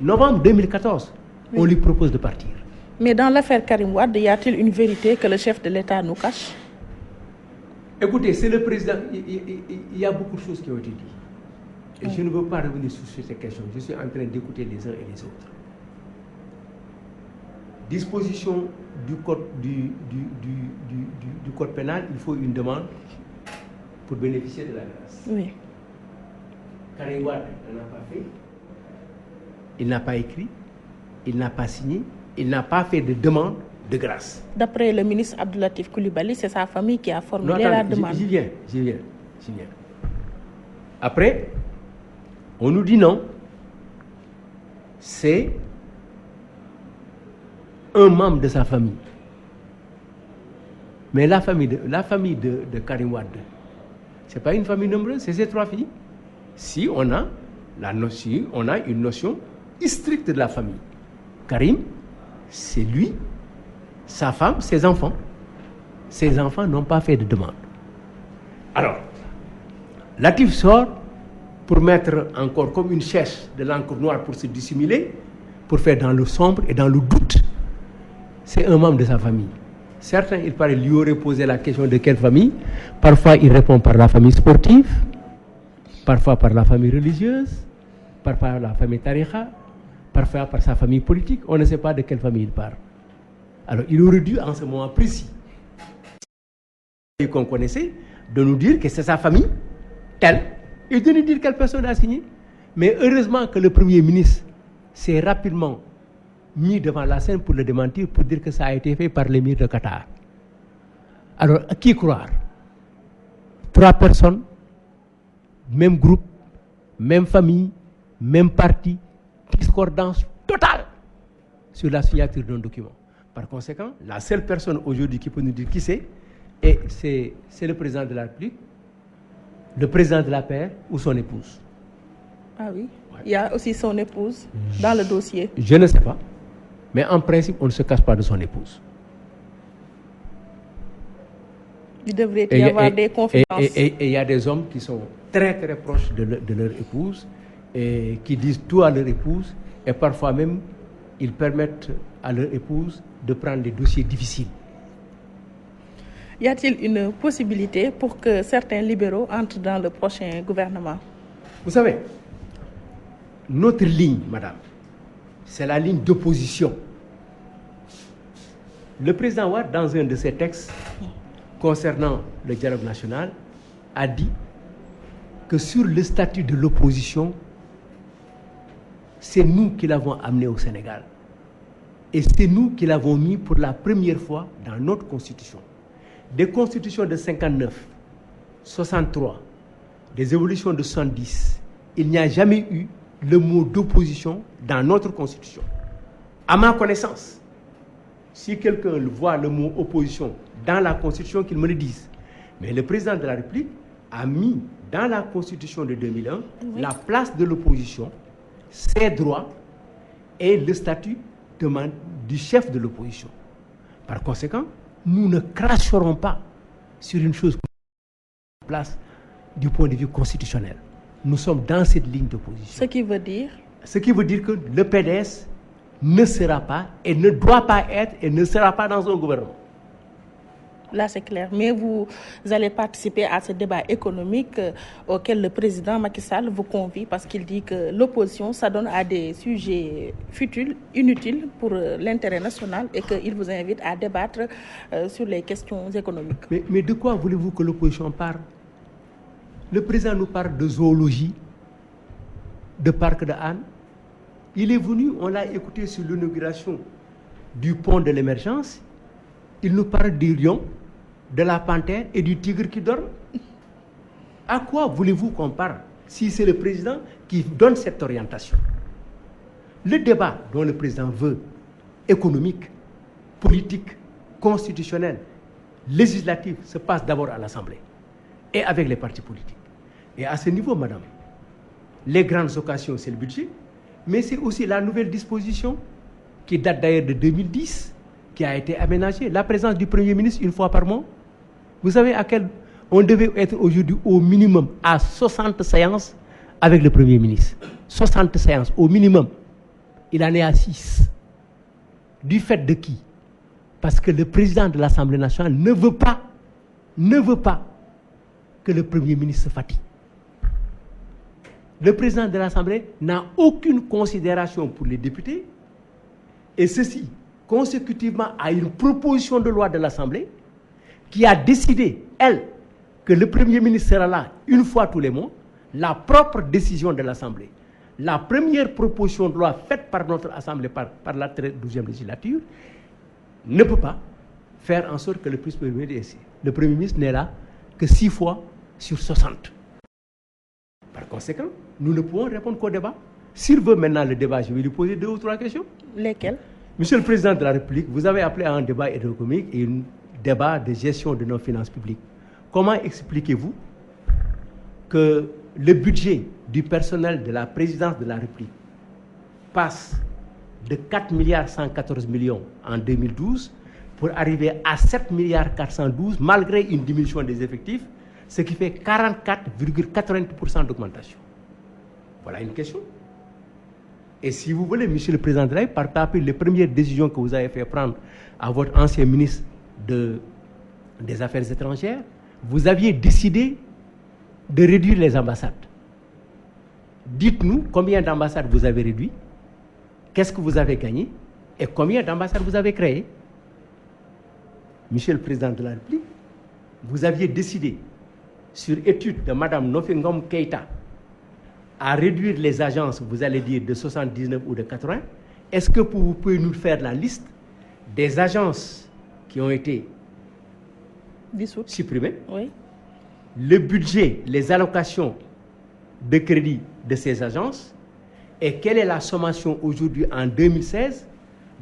novembre 2014, on lui propose de partir. Mais dans l'affaire Karim Wade, y a-t-il une vérité que le chef de l'État nous cache? Écoutez, c'est le président. Il y a beaucoup de choses qui ont été dites. Et je ne veux pas revenir sur ces questions. Je suis en train d'écouter les uns et les autres. Disposition du code, du code pénal, il faut une demande pour bénéficier de la grâce. Oui. Karim Wade n'en a pas fait. Il n'a pas écrit. Il n'a pas signé. Il n'a pas fait de demande de grâce. D'après le ministre Abdou Latif Coulibaly, c'est sa famille qui a formulé la demande. J'y viens. Après, on nous dit non. C'est un membre de sa famille. Mais la famille de Karim Wade, ce n'est pas une famille nombreuse, c'est ses 3 filles. Si on a une notion stricte de la famille. Karim, c'est lui, sa femme, ses enfants. Ses enfants n'ont pas fait de demande. Alors, Latif sort pour mettre encore comme une chèche de l'encre noire pour se dissimuler, pour faire dans le sombre et dans le doute. C'est un membre de sa famille. Certains, il paraît, lui auraient posé la question de quelle famille. Parfois, il répond par la famille sportive, parfois par la famille religieuse, parfois par la famille tariqa, parfois par sa famille politique. On ne sait pas de quelle famille il parle. Alors, il aurait dû, en ce moment précis, qu'on connaissait, de nous dire que c'est sa famille, telle, et de nous dire quelle personne a signé. Mais heureusement que le Premier ministre s'est rapidement mis devant la scène pour le démentir, pour dire que ça a été fait par l'émir de Qatar. Alors, à qui croire? 3 personnes, même groupe, même famille, même parti, discordance totale sur la signature d'un document. Par conséquent, la seule personne aujourd'hui qui peut nous dire qui c'est le président de la République, le président de la paix ou son épouse. Ah oui, ouais. Il y a aussi son épouse dans le dossier. Je ne sais pas. Mais en principe, on ne se cache pas de son épouse. Il devrait y avoir des confidences. Et il y a des hommes qui sont très très proches de leur épouse et qui disent tout à leur épouse. Et parfois même, ils permettent à leur épouse de prendre des dossiers difficiles. Y a-t-il une possibilité pour que certains libéraux entrent dans le prochain gouvernement? Vous savez, notre ligne, madame, c'est la ligne d'opposition. Le président Wade, dans un de ses textes concernant le dialogue national, a dit que sur le statut de l'opposition, c'est nous qui l'avons amené au Sénégal. Et c'est nous qui l'avons mis pour la première fois dans notre constitution. Des constitutions de 59, 63, des évolutions de 70, il n'y a jamais eu le mot d'opposition dans notre constitution. À ma connaissance, si quelqu'un voit le mot opposition dans la constitution, qu'il me le dise. Mais le président de la République a mis dans la constitution de 2001 la place de l'opposition, ses droits et le statut du chef de l'opposition. Par conséquent, nous ne cracherons pas sur une chose place du point de vue constitutionnel. Nous sommes dans cette ligne d'opposition. Ce qui veut dire que le PDS ne sera pas et ne doit pas être et ne sera pas dans un gouvernement. Là, c'est clair. Mais vous allez participer à ce débat économique auquel le président Macky Sall vous convie parce qu'il dit que l'opposition s'adonne à des sujets futiles, inutiles pour l'intérêt national et qu'il vous invite à débattre sur les questions économiques. Mais de quoi voulez-vous que l'opposition parle? Le président nous parle de zoologie, de parc de Hann. Il est venu, on l'a écouté sur l'inauguration du pont de l'émergence. Il nous parle du lion, de la panthère et du tigre qui dort. À quoi voulez-vous qu'on parle si c'est le président qui donne cette orientation? Le débat dont le président veut, économique, politique, constitutionnel, législatif, se passe d'abord à l'Assemblée et avec les partis politiques. Et à ce niveau, madame, les grandes occasions, c'est le budget. Mais c'est aussi la nouvelle disposition qui date d'ailleurs de 2010, qui a été aménagée. La présence du Premier ministre une fois par mois. Vous savez à quel... On devait être aujourd'hui au minimum à 60 séances avec le Premier ministre. 60 séances au minimum. Il en est à 6. Du fait de qui? Parce que le président de l'Assemblée nationale ne veut pas que le Premier ministre se fatigue. Le président de l'Assemblée n'a aucune considération pour les députés, et ceci consécutivement à une proposition de loi de l'Assemblée qui a décidé, elle, que le Premier ministre sera là une fois tous les mois, la propre décision de l'Assemblée. La première proposition de loi faite par notre Assemblée, par la 12e législature, ne peut pas faire en sorte que le Premier ministre n'est là que 6 fois sur 60. Par conséquent, nous ne pouvons répondre qu'au débat. S'il veut maintenant le débat, je vais lui poser 2 ou 3 questions. Lesquelles? Monsieur le Président de la République, vous avez appelé à un débat économique et un débat de gestion de nos finances publiques. Comment expliquez-vous que le budget du personnel de la présidence de la République passe de 4 milliards 114 millions en 2012 pour arriver à 7 milliards 412 malgré une diminution des effectifs, ce qui fait 44,80% d'augmentation? Voilà une question. Et si vous voulez, Monsieur le Président de la République, par les premières décisions que vous avez fait prendre à votre ancien ministre des Affaires étrangères, vous aviez décidé de réduire les ambassades. Dites-nous combien d'ambassades vous avez réduit, qu'est-ce que vous avez gagné et combien d'ambassades vous avez créées. Monsieur le Président de la République, vous aviez décidé, sur étude de Mme Nofingom Keïta, à réduire les agences, vous allez dire, de 79 ou de 80. Est-ce que vous pouvez nous faire la liste des agences qui ont été dissoutes, supprimées? Oui. Le budget, les allocations de crédit de ces agences, et quelle est la sommation aujourd'hui en 2016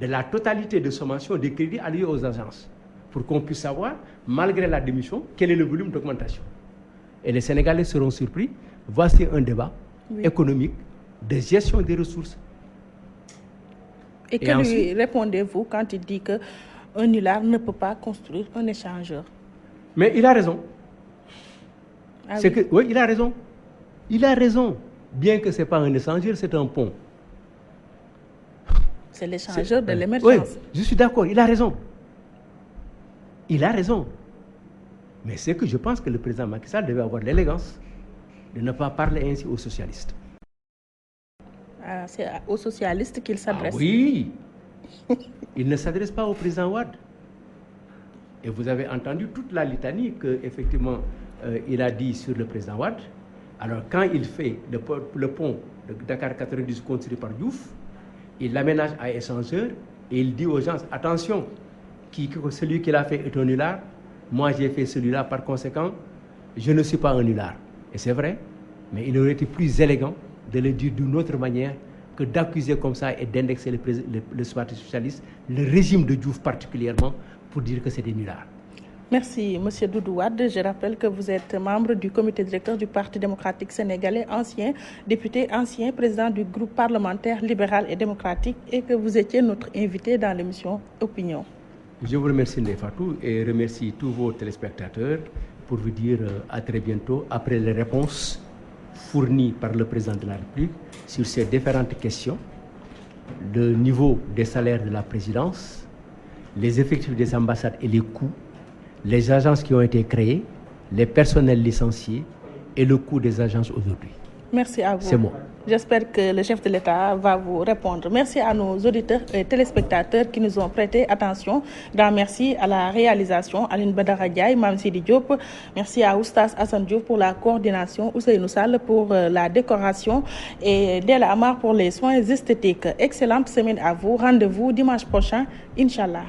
de la totalité de sommation des crédits alloués aux agences, pour qu'on puisse savoir, malgré la démission, quel est le volume d'augmentation. Et les Sénégalais seront surpris. Voici un débat économique de gestion des ressources. Et que lui répondez-vous quand il dit qu'un nulard ne peut pas construire un échangeur? Mais il a raison. Ah oui. Oui, il a raison. Il a raison. Bien que ce n'est pas un échangeur, c'est un pont. C'est l'échangeur de l'émergence. Oui, je suis d'accord, il a raison. Il a raison. Mais c'est que je pense que le président Macky Sall devait avoir l'élégance de ne pas parler ainsi aux socialistes. Ah, c'est aux socialistes qu'il s'adresse. Ah oui. Il ne s'adresse pas au président Wade. Et vous avez entendu toute la litanie qu'effectivement il a dit sur le président Wade. Alors quand il fait le pont de Dakar 90 construit par Diouf, il l'aménage à échangeur et il dit aux gens, attention, celui qui l'a fait est un nulard, moi j'ai fait celui-là, par conséquent, je ne suis pas un nulard. Et c'est vrai, mais il aurait été plus élégant de le dire d'une autre manière que d'accuser comme ça et d'indexer le Parti socialiste, le régime de Diouf particulièrement, pour dire que c'est des nullards. Merci, M. Doudou Wade. Je rappelle que vous êtes membre du comité directeur du Parti démocratique sénégalais, ancien député, ancien président du groupe parlementaire libéral et démocratique, et que vous étiez notre invité dans l'émission Opinion. Je vous remercie, Ndeye Fatou, et remercie tous vos téléspectateurs pour vous dire à très bientôt après les réponses fournies par le président de la République sur ces différentes questions, le niveau des salaires de la présidence, les effectifs des ambassades et les coûts, les agences qui ont été créées, les personnels licenciés et le coût des agences aujourd'hui. Merci à vous. C'est moi. J'espère que le chef de l'État va vous répondre. Merci à nos auditeurs et téléspectateurs qui nous ont prêté attention. Grand merci à la réalisation, Aline Badara Diaye, Mame Sidi Diop. Merci à Oustaz Hassan Diouf pour la coordination, Ousseynou Sall pour la décoration et Della Amar pour les soins esthétiques. Excellente semaine à vous. Rendez-vous dimanche prochain, Inch'Allah.